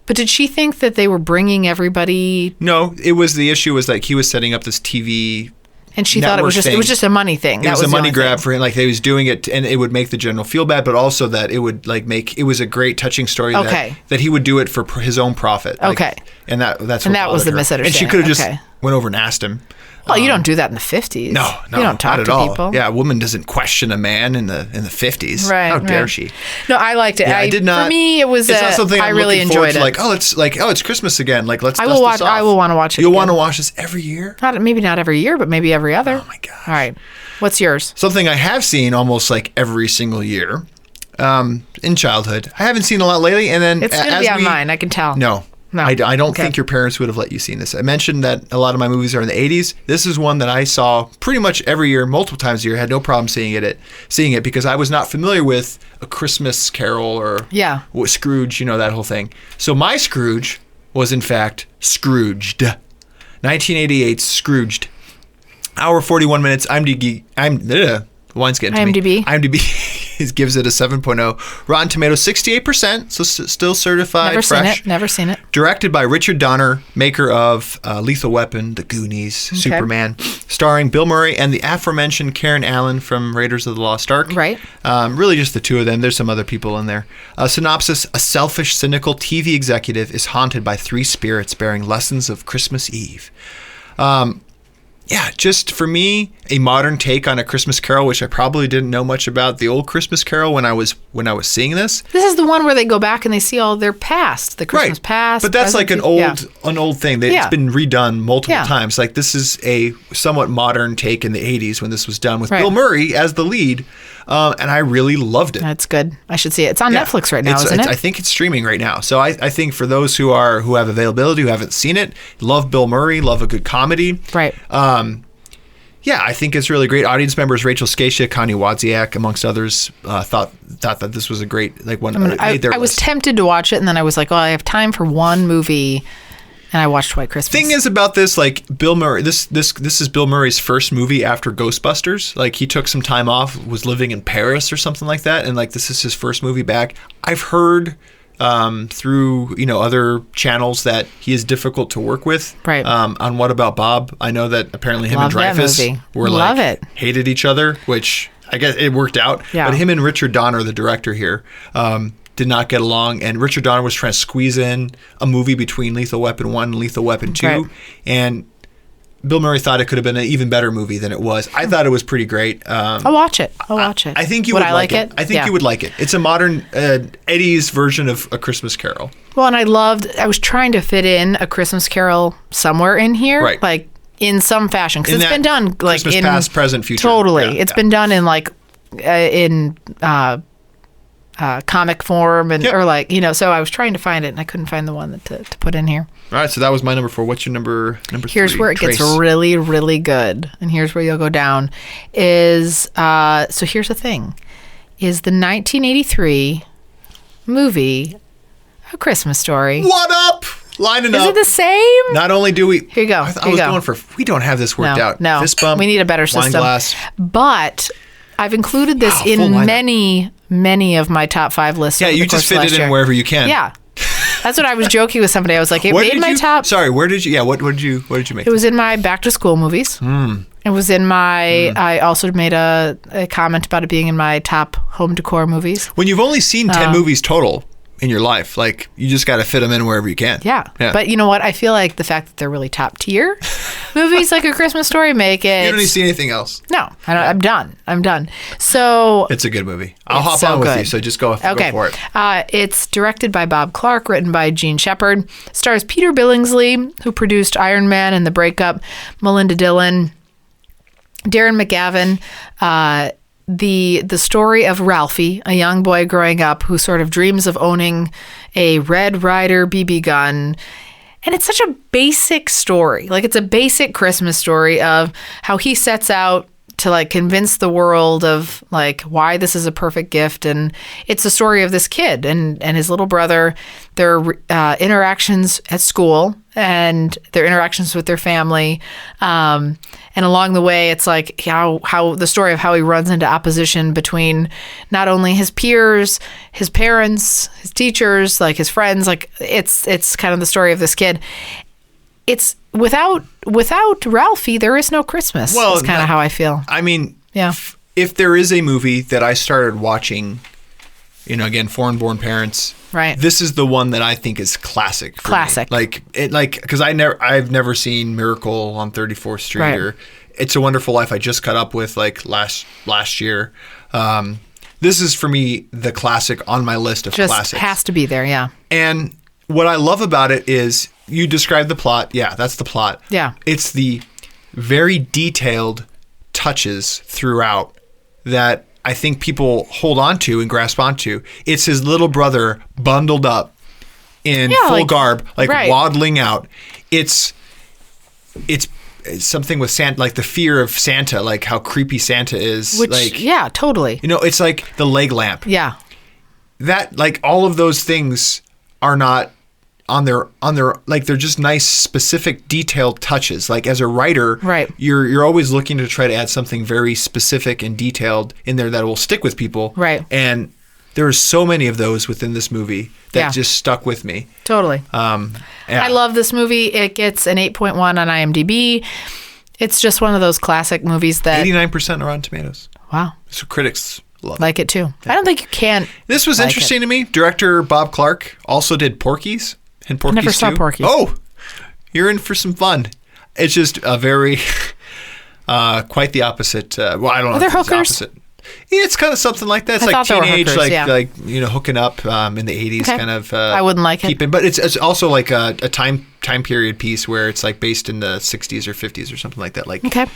But did she think that they were bringing everybody? No, it was the issue was like he was setting up this TV. And she thought it was just a money thing. It was a money grab for him. Like, he was doing it, and it would make the general feel bad, but also that it would it was a great touching story that he would do it for his own profit. Like, okay. And that was the misunderstanding. And she could have just went over and asked him. Well, you don't do that in the 50s. No, you don't talk not at to all. people. Yeah, a woman doesn't question a man in the 50s. Right. How dare she? No, I liked it. Yeah, I did not. For me, it was. It's not something I I'm really looking forward enjoyed to. it. It's Christmas again. Like, let's. I will watch. This off. I will want to watch it. You'll want to watch this every year. Maybe not every year, but maybe every other. Oh my gosh. All right. What's yours? Something I have seen almost like every single year, in childhood. I haven't seen a lot lately, and then It's going to be on mine. I can tell. No. I don't think your parents would have let you see this. I mentioned that a lot of my movies are in the 80s. This is one that I saw pretty much every year, multiple times a year. I had no problem seeing it because I was not familiar with A Christmas Carol or Scrooge, that whole thing. So my Scrooge was, in fact, Scrooged. 1988, Scrooged. Hour 41 minutes. IMDb. Wine's getting to me. IMDb gives it a 7.0. Rotten Tomatoes, 68%, so still certified fresh. Never seen it. Directed by Richard Donner, maker of Lethal Weapon, The Goonies, Superman. Starring Bill Murray and the aforementioned Karen Allen from Raiders of the Lost Ark. Right. Really just the two of them. There's some other people in there. Synopsis, a selfish, cynical TV executive is haunted by three spirits bearing lessons of Christmas Eve. Yeah, just for me, a modern take on A Christmas Carol, which I probably didn't know much about the old Christmas Carol when I was seeing this. This is the one where they go back and they see all their past, the Christmas past. But that's like an old thing. It's been redone multiple times. Like, this is a somewhat modern take in the 80s when this was done with Bill Murray as the lead. And I really loved it. That's good. I should see it. It's on Netflix right now, isn't it? I think it's streaming right now. So I think for those who have availability, who haven't seen it, love Bill Murray, love a good comedy. Right. Yeah, I think it's really great. Audience members Rachel Scatia, Connie Wozniak, amongst others, thought that this was a great one. I was tempted to watch it, and then I was like, I have time for one movie. And I watched White Christmas. Thing is about this, like, Bill Murray, this is Bill Murray's first movie after Ghostbusters. Like, he took some time off, was living in Paris or something like that, and like this is his first movie back. I've heard through other channels that he is difficult to work with. Right. On What About Bob? I know that apparently him and Dreyfuss hated each other, which I guess it worked out. Yeah. But him and Richard Donner, the director here, did not get along, and Richard Donner was trying to squeeze in a movie between Lethal Weapon 1 and Lethal Weapon 2, and Bill Murray thought it could have been an even better movie than it was. I thought it was pretty great. I'll watch it. I think you would like it. I think you would like it. It's a modern 80s version of A Christmas Carol. Well, and I was trying to fit in A Christmas Carol somewhere in here. Right. Like, in some fashion, because it's been done like Christmas past, present, future. Totally. It's been done in like comic form and or like so I was trying to find it and I couldn't find the one to put in here. All right, so that was my number 4. What's your number 3? Here's where it gets really, really good, and here's where you'll go down. So here's the thing: is the 1983 movie A Christmas Story? What up? Lining up. Is it the same? Not only do we... Here you go. I was going for... We don't have this worked out. No. Fist bump. We need a better system. Wine glass. But I've included this in many of my top 5 lists. Yeah, you just fit it in wherever you can. Yeah. That's what I was joking with somebody. I was like, it made my top... Sorry, where did you... Yeah, what did you make? It was in my back-to-school movies. It was in my... I also made a comment about it being in my top home decor movies. When you've only seen 10 movies total in your life, like, you just got to fit them in wherever you can. Yeah. But you know what? I feel like the fact that they're really top tier movies like A Christmas Story make it... You don't need to see anything else. No. I'm done. So... It's a good movie. I'll hop on with you, so just go for it. It's directed by Bob Clark, written by Gene Shepard. Stars Peter Billingsley, who produced Iron Man and The Breakup, Melinda Dillon, Darren McGavin, the story of Ralphie, a young boy growing up who sort of dreams of owning a Red Ryder BB gun. And it's such a basic story. Like, it's a basic Christmas story of how he sets out to like convince the world of like why this is a perfect gift. And it's the story of this kid and his little brother, their interactions at school and their interactions with their family. And along the way, it's like how the story of how he runs into opposition between not only his peers, his parents, his teachers, like his friends. Like it's kind of the story of this kid. It's without Ralphie, there is no Christmas. Well, is kind of how I feel. I mean, Yeah. if there is a movie that I started watching, again, foreign-born parents. Right. This is the one that I think is classic. For me. Because I've never seen Miracle on 34th Street Right. or It's a Wonderful Life. I just cut up with last year. This is for me the classic on my list of Just classics. has to be there. Yeah. And what I love about it is you described the plot. Yeah, that's the plot. Yeah. It's the very detailed touches throughout that I think people hold on to and grasp onto. It's his little brother bundled up in full garb, right. waddling out. It's something with Santa, like the fear of Santa, like how creepy Santa is. Which, yeah, totally. It's like the leg lamp. Yeah. That, like, all of those things are not on their like, they're just nice, specific, detailed touches. Like, as a writer, right. you're always looking to try to add something very specific and detailed in there that will stick with people. Right. And there are so many of those within this movie that just stuck with me. Totally. Yeah. I love this movie. It gets an 8.1 on IMDb. It's just one of those classic movies that 89% are Rotten Tomatoes. Wow. So critics love it. Like it too. I don't think you can. This was interesting to me. Director Bob Clark also did Porky's and Porky's Never saw 2. Porky's. Oh, you're in for some fun. It's just a very quite the opposite. Well, I don't know. Are there if it's hookers? opposite. Yeah, it's kind of something like that. It's I like thought there were teenage, hookers, yeah. like hooking up in the 80s, Okay. kind of. I wouldn't like it. But it's also like a time period piece where it's like based in the 60s or 50s or something like that. Like, Okay.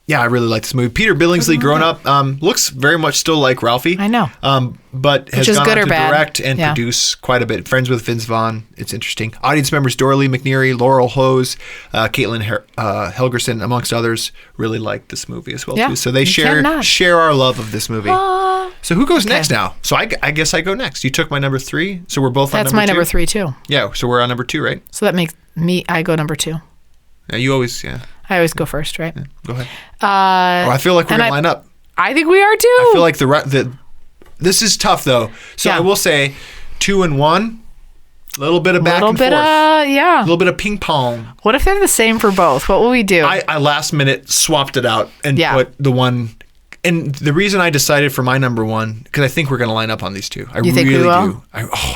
yeah, I really like this movie. Peter Billingsley, grown up, looks very much still like Ralphie. I know. But has is gone good on or to bad. direct and Yeah. produce quite a bit. Friends with Vince Vaughn. It's interesting. Audience members Dorley McNeary, Laurel Hose, Caitlin Helgerson, amongst others, really liked this movie as well Yeah, too. So they you share cannot. our love of this movie. So who goes next now? So I guess I go next. You took my number 3, so we're both on That's number 2. my number 3 too. Yeah, so we're on number 2, right? So that makes I go number 2. Yeah, you always, yeah. I always go first, right? Go ahead. I feel like we're going to line up. I think we are too. I feel like this is tough though. So Yeah. I will say 2 and 1, a little bit of back and forth. Yeah. A little bit of ping pong. What if they're the same for both? What will we do? I last minute swapped it out and Yeah. put the one. And the reason I decided for my number 1, because I think we're going to line up on these two. I You think we really will? do.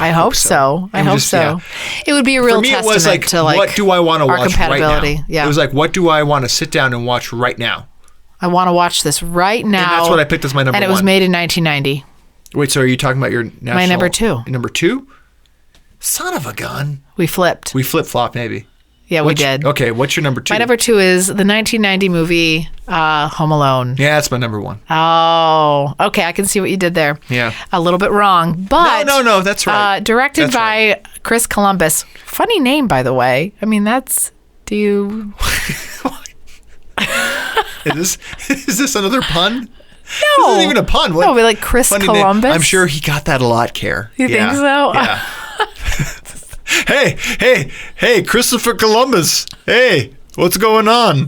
I hope so. I hope so. Yeah. It would be a real For me, it testament was like, to what do I want to our watch right now? compatibility. Yeah. It was like, what do I want to sit down and watch right now? I want to watch this right now. And that's what I picked as my number 1. And it was made in 1990. Wait, so are you talking about your national? My number 2. Your number 2? Son of a gun. We flipped. We flip-flop maybe. Yeah, we did. Okay, what's your number 2? My number 2 is the 1990 movie Home Alone. Yeah, that's my number 1. Oh, okay. I can see what you did there. Yeah. A little bit wrong, but No, that's right. Directed That's by right. Chris Columbus. Funny name, by the way. I mean, do you? Is this another pun? No. This isn't even a pun. What? No, we like Chris Funny name. Columbus. I'm sure he got that a lot, Care. You think so? Yeah. Hey, Christopher Columbus. Hey, what's going on?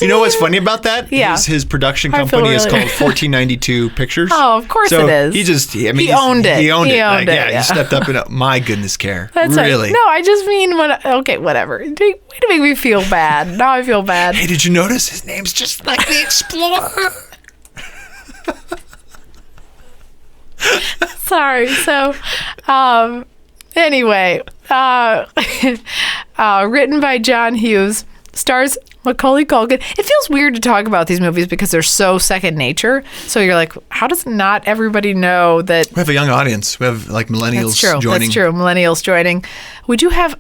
You know what's funny about that? Yeah. His production I feel company is really- called 1492 Pictures. Oh, of course so it is. He He owned it. He owned He it. owned it, Yeah, yeah. he stepped up and my goodness, Care. That's really. Right. No, I just mean okay, whatever. Way to make me feel bad. Now I feel bad. Hey, did you notice his name's just like the Explorer? Sorry. So, anyway, written by John Hughes, stars Macaulay Culkin. It feels weird to talk about these movies because they're so second nature. So you're like, how does not everybody know that? We have a young audience. We have like millennials joining. That's true. Millennials joining. We do have,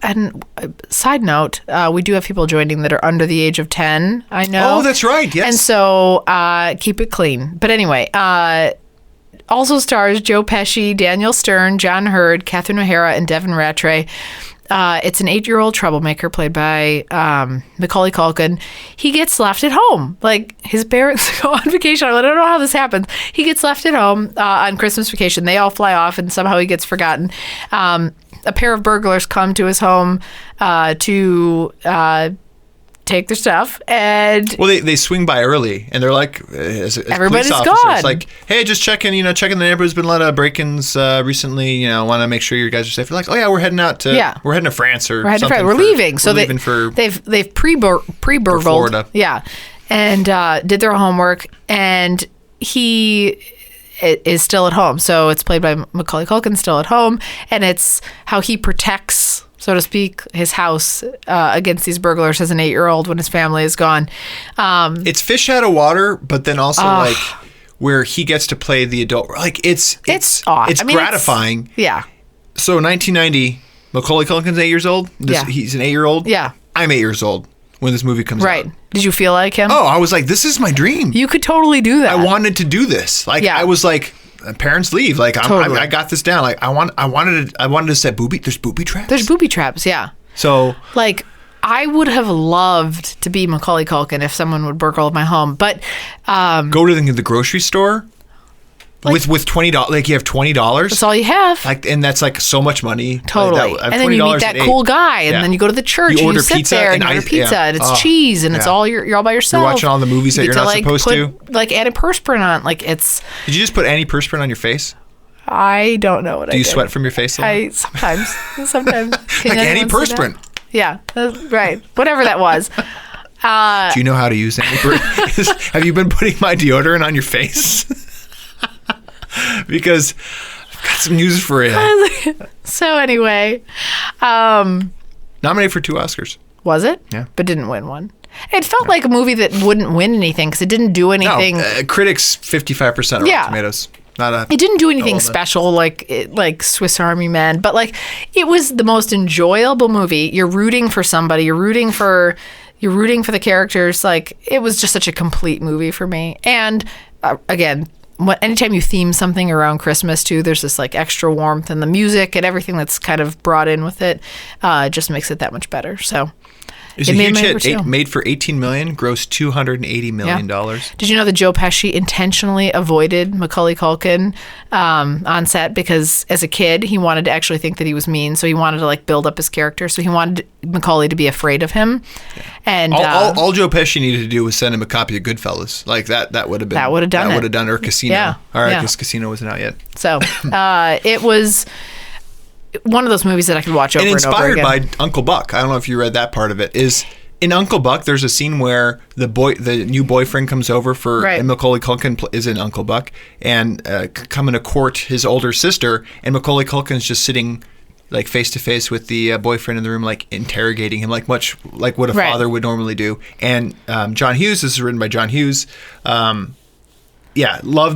side note, we do have people joining that are under the age of 10. I know. Oh, that's right. Yes. And so keep it clean. But anyway, also stars Joe Pesci, Daniel Stern, John Hurd, Catherine O'Hara, and Devin Rattray. It's an 8-year-old troublemaker played by Macaulay Culkin. He gets left at home. Like, his parents go on vacation. I don't know how this happens. He gets left at home on Christmas vacation. They all fly off, and somehow he gets forgotten. a pair of burglars come to his home to take their stuff, and they swing by early, and they're like, as everybody's police officers, gone. like, hey, just checking the neighborhood. There's been a lot of break-ins recently. Want to make sure you guys are safe. They're like, oh yeah, we're heading to France or something. We're leaving. So they've pre-burgled Florida. Yeah, and did their homework, and he is still at home. So it's played by Macaulay Culkin, still at home, and it's how he protects, so to speak, his house against these burglars as an 8-year-old when his family is gone. It's fish out of water, but then also like where he gets to play the adult. Like it's gratifying. Yeah. So 1990, Macaulay Culkin's 8 years old. He's an 8-year-old. Yeah. I'm 8 years old when this movie comes out. Right. Did you feel like him? Oh, I was like, this is my dream. You could totally do that. I wanted to do this. Like, I was like, parents leave. Like, I got this down. Like, I wanted to set there's booby traps. There's booby traps, yeah. So, like, I would have loved to be Macaulay Culkin if someone would burgle my home, but go to the grocery store. Like, with $20, like you have $20. That's all you have. Like, and that's like so much money. Totally. Like and then you meet that cool guy, and then you go to the church, and you sit there and order pizza, and it's cheese, and it's all you're all by yourself. You're watching all the movies that you're not supposed to. Like antiperspirant on, like it's. Did you just put antiperspirant on your face? I don't know what I did. Do you sweat from your face? Sometimes. Like antiperspirant. Yeah, right. Whatever that was. Do you know how to use antiperspirant? Have you been putting my deodorant on your face? Because I've got some news for you. So anyway, nominated for 2 Oscars. Was it? Yeah, but didn't win one. It felt like a movie that wouldn't win anything because it didn't do anything. No, critics 55% of Rotten Tomatoes. It didn't do anything special like Swiss Army Men, but like it was the most enjoyable movie. You're rooting for somebody. You're rooting for the characters. Like it was just such a complete movie for me. And again. Anytime you theme something around Christmas too, there's this like extra warmth, and the music and everything that's kind of brought in with it just makes it that much better. So it's a huge hit. Made for $18 million, grossed $280 million. Did you know that Joe Pesci intentionally avoided Macaulay Culkin on set because as a kid he wanted to actually think that he was mean, so he wanted to like build up his character. So he wanted Macaulay to be afraid of him. Yeah. And all Joe Pesci needed to do was send him a copy of Goodfellas. Like that would have been that would have done or Casino. Yeah. All right, because Casino wasn't out yet. So it was one of those movies that I could watch over and over again. And inspired by Uncle Buck. I don't know if you read that part of it. Is in Uncle Buck, there's a scene where the new boyfriend comes over and Macaulay Culkin is in Uncle Buck and coming to court his older sister, and Macaulay Culkin's just sitting like face to face with the boyfriend in the room, like interrogating him, like much like what a father would normally do. And John Hughes, this is written by John Hughes. Love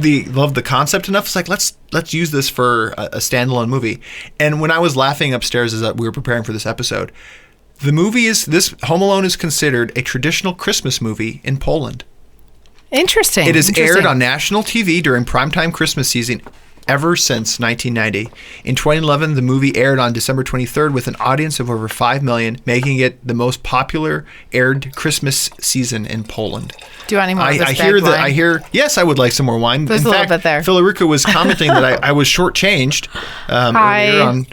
the concept enough. It's like let's use this for a standalone movie. And when I was laughing upstairs as we were preparing for this episode, the movie Home Alone is considered a traditional Christmas movie in Poland. Interesting. It has aired on national TV during primetime Christmas season ever since 1990. In 2011, the movie aired on December 23rd with an audience of over 5 million, making it the most popular aired Christmas season in Poland. Do you want any more of this I hear, yes, I would like some more wine. There's a little bit there. Philarica was commenting that I was shortchanged earlier on.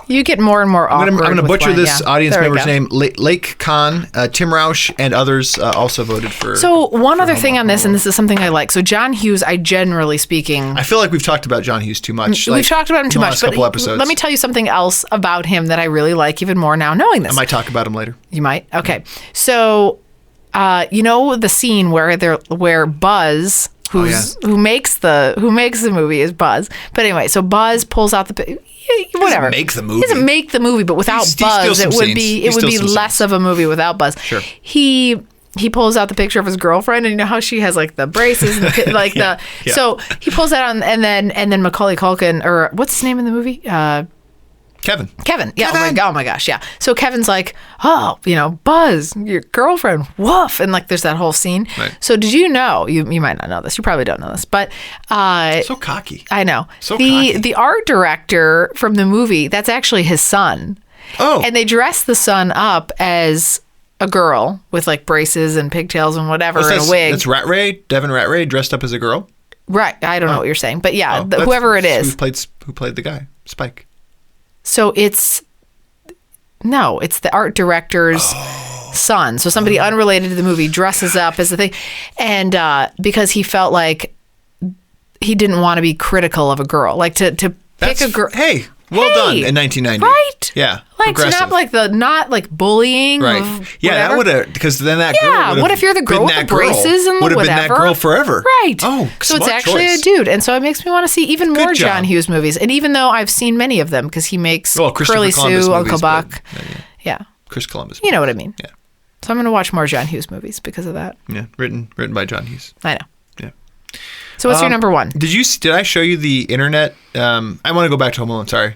You get more and more awkward. I'm going to butcher wine, this audience member's name. Lake Khan, Tim Rausch, and others also voted for. So one other thing on this, and this is something I like. So John Hughes, generally speaking, I feel like we've talked about John Hughes too much. We've talked about him too much. Last couple episodes. Let me tell you something else about him that I really like even more now knowing this. I might talk about him later. You might. Okay. So, you know the scene where Buzz. Who makes the movie is Buzz. But anyway, so Buzz pulls out whatever. He doesn't make the movie, but without Buzz, it would be less of a movie without Buzz. Sure. He pulls out the picture of his girlfriend, and you know how she has like the braces, and So he pulls that on, and then Macaulay Culkin, or what's his name in the movie? Kevin. Yeah. Kevin. Oh my gosh. Yeah. So Kevin's like, oh, Buzz, your girlfriend, woof. And like, there's that whole scene. Right. So did you know, you might not know this. You probably don't know this, but, so cocky. I know. So cocky. The art director from the movie, that's actually his son. Oh. And they dress the son up as a girl with like braces and pigtails and whatever, and a wig. That's Devin Ratray dressed up as a girl? Right. I don't know what you're saying, but yeah, whoever it is. Who played the guy? Spike. So it's the art director's son. So somebody unrelated to the movie dresses up as the thing. And because he felt like he didn't want to be critical of a girl. Like to pick a girl. Hey, well done in 1990. Right? Yeah. Like to not like bullying. Right. Of Yeah, that whatever. would have, because then that girl Yeah, what if you're the girl with the braces and the would have whatever? been that girl forever. Right. Oh, so it's smart actually choice. a dude. And so it makes me want to see even more Good job. John Hughes movies. And even though I've seen many of them, because he makes Christopher Curly Columbus Sue, movies, Uncle but- Buck. yeah. Yeah. Chris Columbus. You know what I mean. Yeah. So I'm going to watch more John Hughes movies because of that. Yeah. Written by John Hughes. I know. Yeah. So what's your number one? Did I show you the internet? I want to go back to Home Alone. Sorry.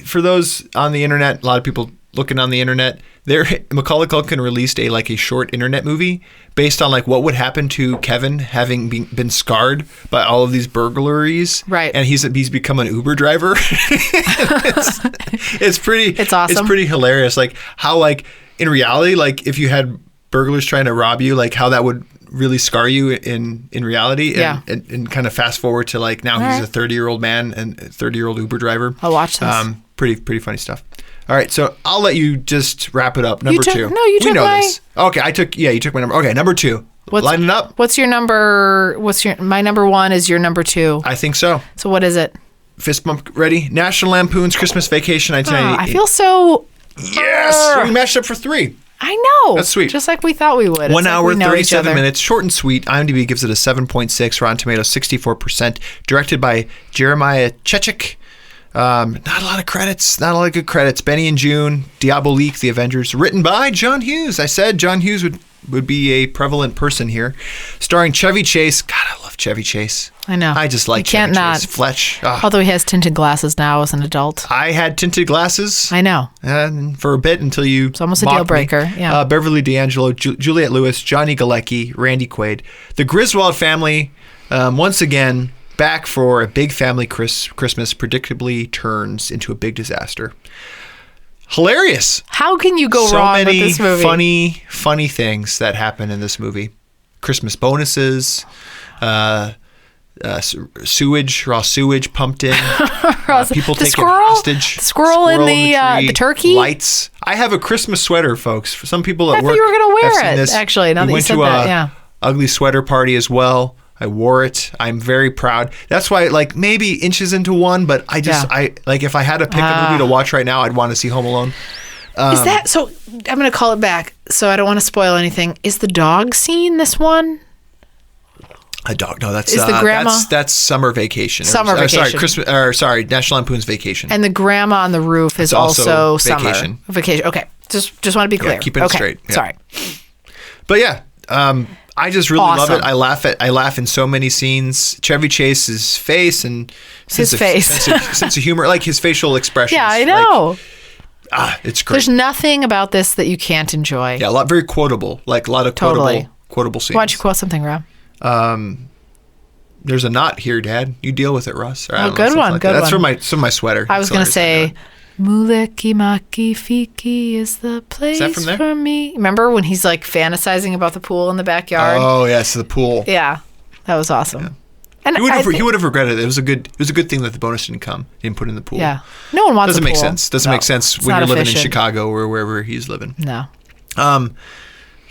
For those on the internet, a lot of people looking on the internet. Macaulay Culkin released a short internet movie based on like what would happen to Kevin having been scarred by all of these burglaries. Right. And he's become an Uber driver. It's awesome. It's pretty hilarious. Like how like in reality, like if you had burglars trying to rob you, like how that would really scar you in reality. And kind of fast forward to like now he's a 30-year-old man and a 30-year-old Uber driver. I'll watch this. Pretty funny stuff. All right, so I'll let you just wrap it up. Number two. No, you took we know my... this. Okay, you took my number. Okay, number two. Line it up. What's your number? My number one is your number two. I think so. So what is it? Fist bump ready? National Lampoon's Christmas Vacation 1998. I feel so... Yes! We matched up for 3. I know. That's sweet. Just like we thought we would. 1 hour, 37 minutes, short and sweet. IMDb gives it a 7.6, Rotten Tomatoes 64%. Directed by Jeremiah Chechik. Not a lot of credits, not a lot of good credits. Benny and June, Diabolique, The Avengers. Written by John Hughes. I said John Hughes would be a prevalent person here. Starring Chevy Chase. God, I love Chevy Chase. I know. I just like Chevy Chase. Fletch. Although he has tinted glasses now as an adult. I had tinted glasses. I know. For a bit until you It's almost a deal breaker. Me. Yeah. Beverly D'Angelo, Juliette Lewis, Johnny Galecki, Randy Quaid. The Griswold family, once again, back for a big family Christmas, predictably turns into a big disaster. Hilarious. How can you go wrong with this movie? So many funny things that happen in this movie. Christmas bonuses, raw sewage pumped in, people taken hostage. The squirrel in the turkey. Lights. I have a Christmas sweater, folks. For some people at work, I thought you were going to wear it, this. actually, now that you said that. Yeah. Ugly sweater party as well. I wore it. I'm very proud. That's why, like, maybe inches into one, but if I had to pick a movie to watch right now, I'd want to see Home Alone. Is that so? I'm going to call it back, so I don't want to spoil anything. Is the dog scene this one? A dog? No, that's is the grandma? That's Summer Vacation. Vacation. Sorry, National Lampoon's Vacation. And the grandma on the roof is also Vacation. Summer Vacation. Okay, just want to be clear. Yeah, keeping it straight. Yeah. Sorry, but yeah. I just really love it. I laugh in so many scenes. Chevy Chase's face and sense of humor, like his facial expressions. Yeah, I know. It's great. There's nothing about this that you can't enjoy. Yeah, very quotable. Like a lot of quotable scenes. Why don't you quote something, Rob? There's a knot here, Dad. You deal with it, Russ. Good one. That's from my sweater. I was going to say, Muleki Maki Fiki is the place for me. Remember when he's like fantasizing about the pool in the backyard? Oh, yes, the pool. Yeah, that was awesome. Yeah. And he would have regretted it. It was a good thing that the bonus didn't come. He didn't put it in the pool. Yeah, no one wants. Doesn't make sense. Doesn't make sense when you're living in Chicago or wherever he's living. No.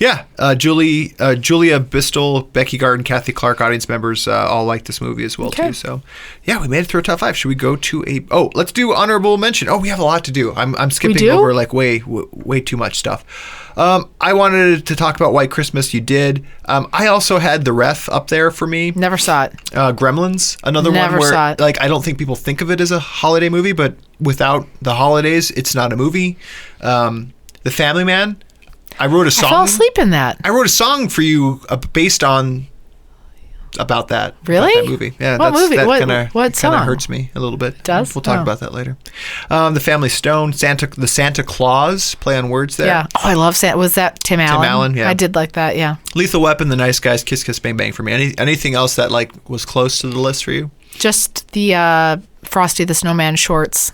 Yeah, Julia Bistel, Becky Garden, Kathy Clark, audience members all like this movie as well too. So, yeah, we made it through a top 5. Should we go to let's do honorable mention. Oh, we have a lot to do. I'm skipping over like way too much stuff. I wanted to talk about White Christmas. You did. I also had The Ref up there for me. Never saw it. Gremlins, another one where like I don't think people think of it as a holiday movie, but without the holidays, it's not a movie. The Family Man. I wrote a song. I fell asleep in that. I wrote a song for you based on about that. Really? About that movie. Yeah. What movie? What song? Kind of hurts me a little bit. It does? We'll talk about that later. The Family Stone, the Santa Claus, play on words there. Yeah. Oh, I love Santa. Was that Tim Allen? Tim Allen, yeah. I did like that, yeah. Lethal Weapon, The Nice Guys, Kiss Kiss Bang Bang for me. Anything else that like was close to the list for you? Just the Frosty the Snowman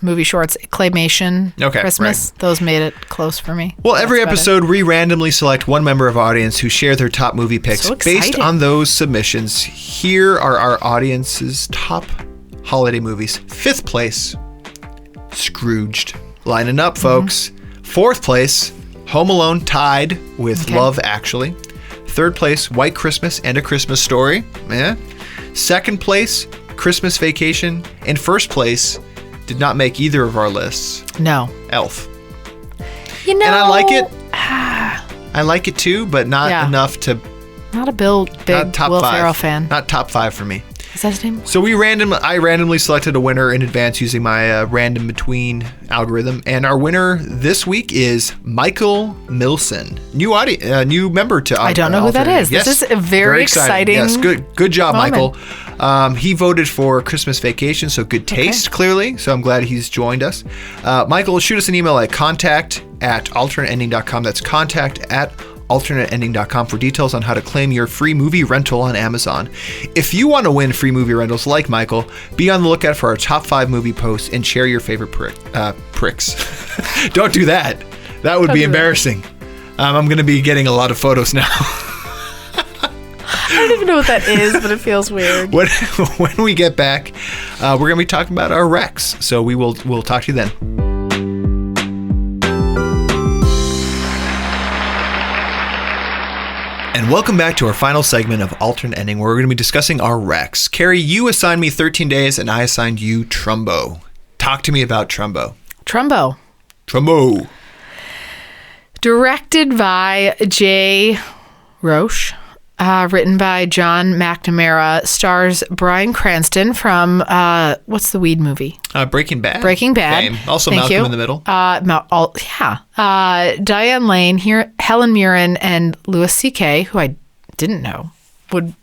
movie shorts, Claymation, Christmas. Right. Those made it close for me. Well, every episode, we randomly select one member of our audience who share their top movie picks based on those submissions. Here are our audience's top holiday movies. 5th place, Scrooged. Lining up, folks. Fourth place, Home Alone tied with Love Actually. Third place, White Christmas and A Christmas Story. Yeah. Second place, Christmas Vacation. And first place, did not make either of our lists. No. Elf. You know. And I like it. I like it too, but not enough to... Not a big top Will 5. Ferrell fan. Not top 5 for me. Is that his name? So I randomly selected a winner in advance using my random between algorithm, and our winner this week is Michael Milson, new member to. I don't know who that is. Yes, this is a very exciting. Yes, good job, moment. Michael. He voted for Christmas Vacation, so good taste clearly. So I'm glad he's joined us. Michael, shoot us an email at contact@alternateending.com. That's contact@alternateending.com for details on how to claim your free movie rental on Amazon. If you want to win free movie rentals like Michael, be on the lookout for our top 5 movie posts and share your favorite pricks. Don't do that. That would be embarrassing. I'm going to be getting a lot of photos now. I don't even know what that is, but it feels weird. When we get back, we're going to be talking about our recs. So we'll talk to you then. And welcome back to our final segment of Alternate Ending, where we're going to be discussing our recs. Carrie, you assigned me 13 Days, and I assigned you Trumbo. Talk to me about Trumbo. Trumbo. Directed by Jay Roche. Written by John McNamara. Stars Bryan Cranston from, what's the weed movie? Breaking Bad. Fame. Also Thank Malcolm you. in the Middle. Diane Lane, Helen Mirren, and Louis C.K., who I didn't know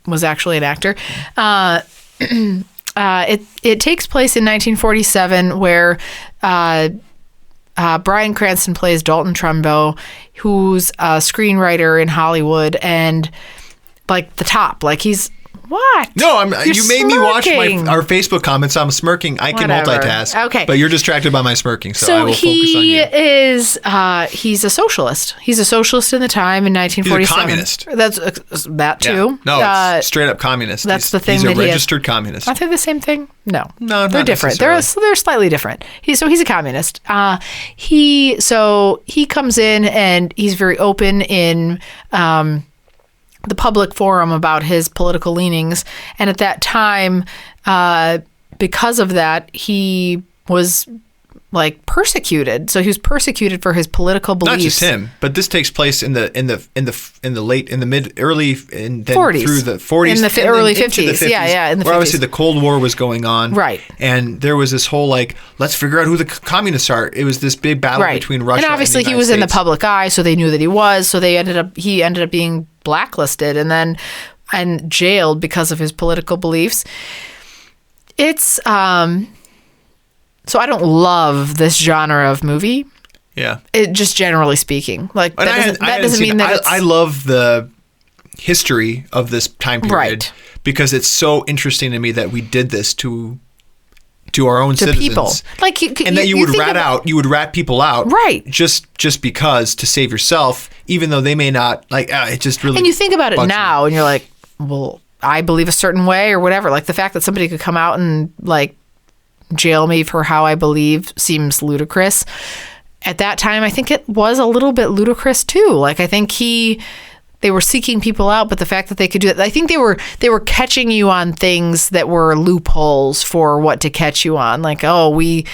was actually an actor. It takes place in 1947, where Bryan Cranston plays Dalton Trumbo, who's a screenwriter in Hollywood, and like the top, like he's what? No, you made me watch smirking. our Facebook comments. I'm smirking. I can Whatever. multitask. Okay. But you're distracted by my smirking, so I will focus on he you. is he's a socialist. He's a socialist in the time in 1947. He's a communist. That's that too. No, it's straight up communist. That's the thing. He's a that registered communist. Aren't they the same thing? No, No, they're not different. necessarily. They're slightly different. He's a communist. He comes in and he's very open in the public forum about his political leanings, and at that time, because of that, he was like persecuted. So he was persecuted for his political beliefs. Not just him, but this takes place in the early 40s. Through the 40s, in the and then early into 50s. the 50s, Yeah, in the where 50s. obviously the Cold War was going on, Right. And there was this whole let's figure out who the communists are. It was this big battle between Russia and obviously and the he was United in the States. public eye, so they knew that he was. So he ended up being blacklisted and jailed because of his political beliefs. It's so I don't love this genre of movie. Yeah. Just generally speaking, like that doesn't mean that it's, I love the history of this time period, Right. because it's so interesting to me that we did this to our own to citizens. people. Like And that you would rat people out, Right. Just because to save yourself, even though they may not it just really. And you think about it bugs me. now, and you're like, well, I believe a certain way or whatever. Like the fact that somebody could come out and like jail me for how I believe seems ludicrous. At that time, I think it was a little bit ludicrous too. Like I think they were seeking people out, but the fact that they could do it, I think they were catching you on things that were loopholes for what to catch you on. Like, oh, we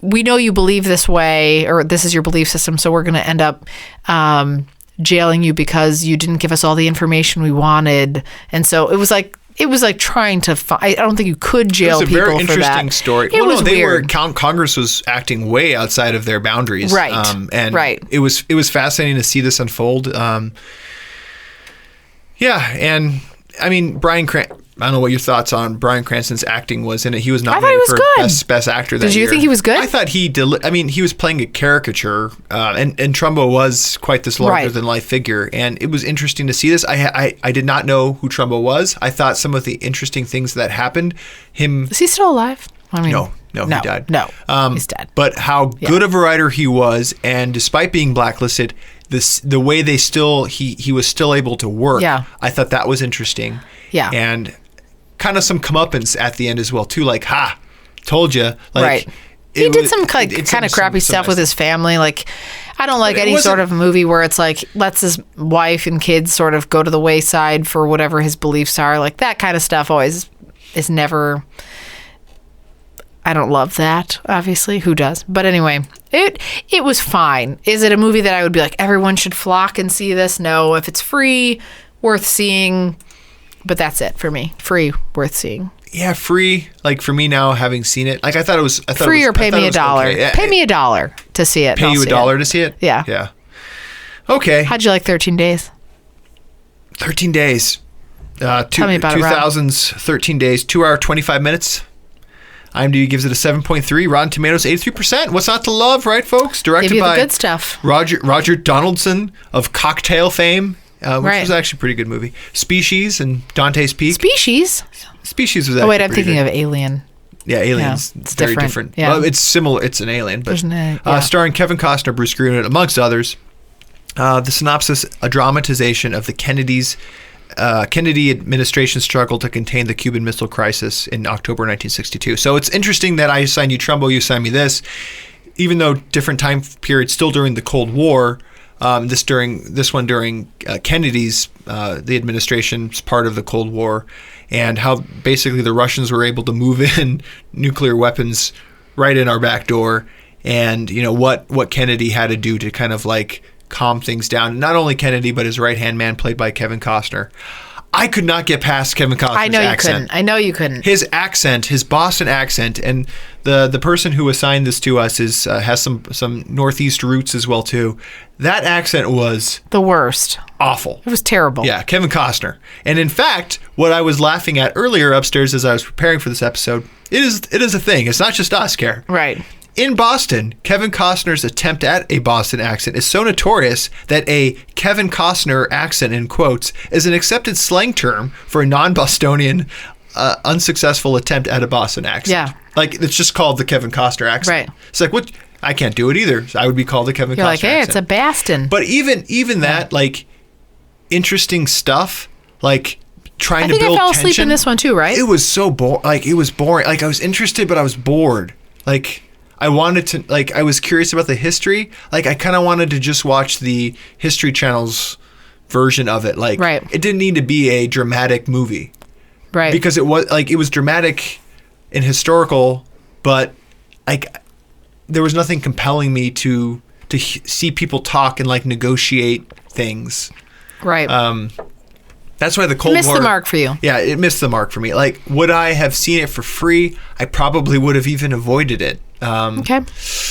know you believe this way, or this is your belief system, so we're going to end up jailing you because you didn't give us all the information we wanted. And so it was like trying to I don't think you could jail people for that. It was a very interesting story. It was weird. Congress was acting way outside of their boundaries. Right. And right. It was fascinating to see this unfold. Yeah. And I mean, I don't know what your thoughts on Bryan Cranston's acting was in it. He was nominated for best actor that year. Did you think he was good? I thought he was playing a caricature, and Trumbo was quite this larger than life figure, and it was interesting to see this. I did not know who Trumbo was. I thought some of the interesting things that happened. Is he still alive? I mean, no, he died. No, he's dead. But how good of a writer he was, and despite being blacklisted, the way he was still able to work. Yeah. I thought that was interesting. Yeah. And kind of some comeuppance at the end as well too, like told you, like Right. He did some kind of crappy stuff with his family. Like, I don't like any sort of movie where it's like lets his wife and kids sort of go to the wayside for whatever his beliefs are. Like that kind of stuff always is never. I don't love that, obviously. Who does? But anyway, it was fine. Is it a movie that I would be like, everyone should flock and see this? No. If it's free, worth seeing. But that's it for me. Free, worth seeing. Yeah, free. Like for me now, having seen it, like I thought it was free, or pay me $1. Okay. Pay me $1 to see it. Pay you $1 to see it? Yeah. Yeah. Okay. How'd you like 13 Days? 13 Days. Tell me about it, Rob. 2000's 13 Days, 2 hour, 25 minutes. IMDb gives it a 7.3. Rotten Tomatoes, 83%. What's not to love, right, folks? Directed by the good stuff. Roger Donaldson of Cocktail fame, which was actually a pretty good movie. Species and Dante's Peak. Species was actually I'm thinking of Alien. Yeah, Alien's it's very different. Yeah. Well, it's similar. It's an alien, but yeah. Starring Kevin Costner, Bruce Green, amongst others. The synopsis: a dramatization of the Kennedy administration struggle to contain the Cuban Missile Crisis in October 1962. So it's interesting that I assigned you Trumbo, you assigned me this, even though different time periods, still during the Cold War. This one during Kennedy's the administration's part of the Cold War, and how basically the Russians were able to move in nuclear weapons right in our back door, and what Kennedy had to do to kind of like calm things down. Not only Kennedy, but his right-hand man, played by Kevin Costner. I could not get past Kevin Costner's accent. I know you couldn't. His accent, his Boston accent, and the person who assigned this to us has some Northeast roots as well too. That accent was the worst. Awful. It was terrible. Yeah, Kevin Costner. And in fact, what I was laughing at earlier upstairs as I was preparing for this episode, it is a thing. It's not just us, Care. Right. In Boston, Kevin Costner's attempt at a Boston accent is so notorious that a Kevin Costner accent, in quotes, is an accepted slang term for a non-Bostonian unsuccessful attempt at a Boston accent. Yeah. Like, it's just called the Kevin Costner accent. Right. It's like, what? I can't do it either. I would be called the Kevin Costner accent. You're like, hey, it's a Boston. But even that, like, interesting stuff, like trying to build tension. I think I fell asleep in this one too, right? It was so boring. Like, it was boring. Like, I was interested, but I was bored. Like, I wanted to, like, I was curious about the history. Like, I kind of wanted to just watch the History Channel's version of it. Like, It didn't need to be a dramatic movie. Right. Because it was dramatic and historical, but, like, there was nothing compelling me to see people talk and, like, negotiate things. Right. That's why the Cold War missed the mark for you. Yeah, it missed the mark for me. Like, would I have seen it for free? I probably would have even avoided it. Okay.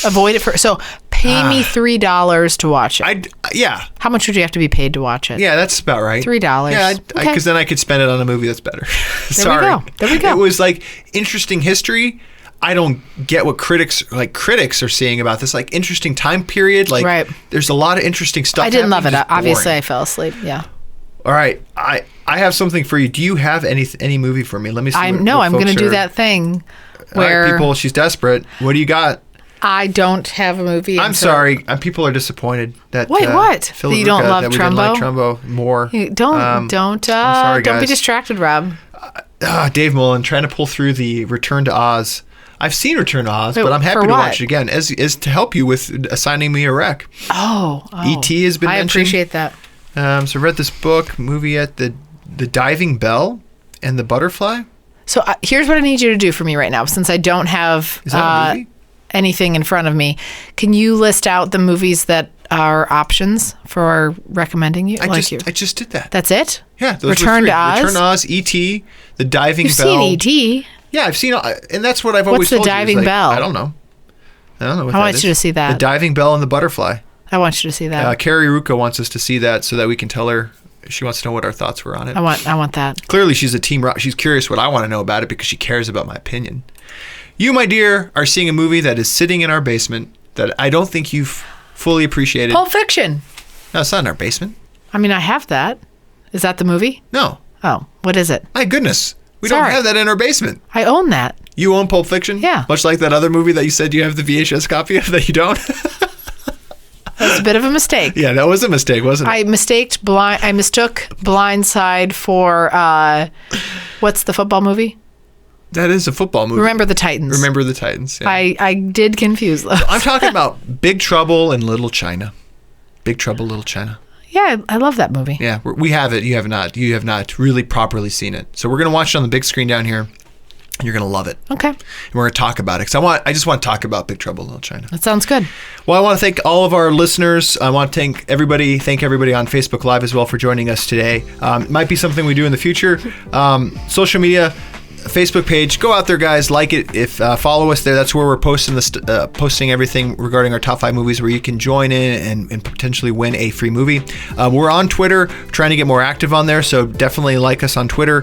Avoid it so pay me $3 to watch it. Yeah. How much would you have to be paid to watch it? Yeah, that's about right. $3. Yeah, because then I could spend it on a movie that's better. Sorry. There we go. It was like interesting history. I don't get what critics are saying about this. Like, interesting time period. Like, there's a lot of interesting stuff. I didn't love it. Obviously, I fell asleep. Yeah. All right, I have something for you. Do you have any movie for me? Let me see. I'm going to do that thing where all right, people. She's desperate. What do you got? I don't have a movie. I'm sorry. People are disappointed that. Wait, what? You don't love Trumbo? We didn't like Trumbo more. Don't sorry, don't be guys. distracted, Rob. Dave Mullen trying to pull through the Return to Oz. I've seen Return to Oz, but I'm happy to watch it again as to help you with assigning me a rec. Oh. E.T. has been mentioned. I appreciate that. So I read this book, movie at the Diving Bell and the Butterfly. So here's what I need you to do for me right now, since I don't have anything in front of me. Can you list out the movies that are options for recommending you? I just did that. That's it? Yeah. Those Return to Oz? Return to Oz, E.T., the Diving Bell. You've seen E.T.? Yeah, I've seen, and that's what I've always told you. What's the Diving Bell? I don't know what I want you to see that. The Diving Bell and the Butterfly. I want you to see that. Carrie Rucka wants us to see that so that we can tell her. She wants to know what our thoughts were on it. I want that. Clearly, she's a team. She's curious what I want to know about it because she cares about my opinion. You, my dear, are seeing a movie that is sitting in our basement that I don't think you've fully appreciated. Pulp Fiction. No, it's not in our basement. I mean, I have that. Is that the movie? No. Oh, what is it? My goodness. We don't have that in our basement. I own that. You own Pulp Fiction? Yeah. Much like that other movie that you said you have the VHS copy of that you don't? That was a bit of a mistake. Yeah, that was a mistake, wasn't it? I mistook Blindside for what's the football movie? That is a football movie. Remember the Titans. Remember the Titans. Yeah. I did confuse those. I'm talking about Big Trouble in Little China. Big Trouble, Little China. Yeah, I love that movie. Yeah, we have it. You have not. You have not really properly seen it. So we're going to watch it on the big screen down here. You're going to love it. Okay. And we're going to talk about it because I just want to talk about Big Trouble in Little China. That sounds good. Well, I want to thank all of our listeners. I want to thank everybody on Facebook Live as well for joining us today. It might be something we do in the future. Social media, Facebook page, go out there, guys, like it. If follow us there, that's where we're posting posting everything regarding our top 5 movies, where you can join in and potentially win a free movie. We're on Twitter, trying to get more active on there, so definitely like us on Twitter.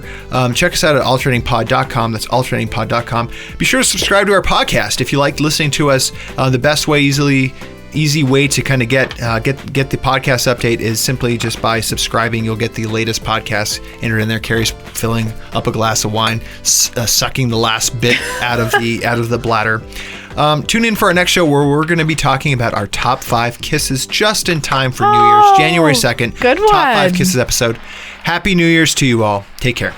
Check us out at alternatingpod.com. That's alternatingpod.com. Be sure to subscribe to our podcast if you like listening to us. The best way, easy way to kind of get the podcast update is simply just by subscribing. You'll get the latest podcast entered in there. Carrie's filling up a glass of wine, sucking the last bit out of the bladder. Tune in for our next show, where we're going to be talking about our top 5 kisses just in time for New Year's, January 2nd. Good one. Top 5 kisses episode. Happy New Year's to you all. Take care.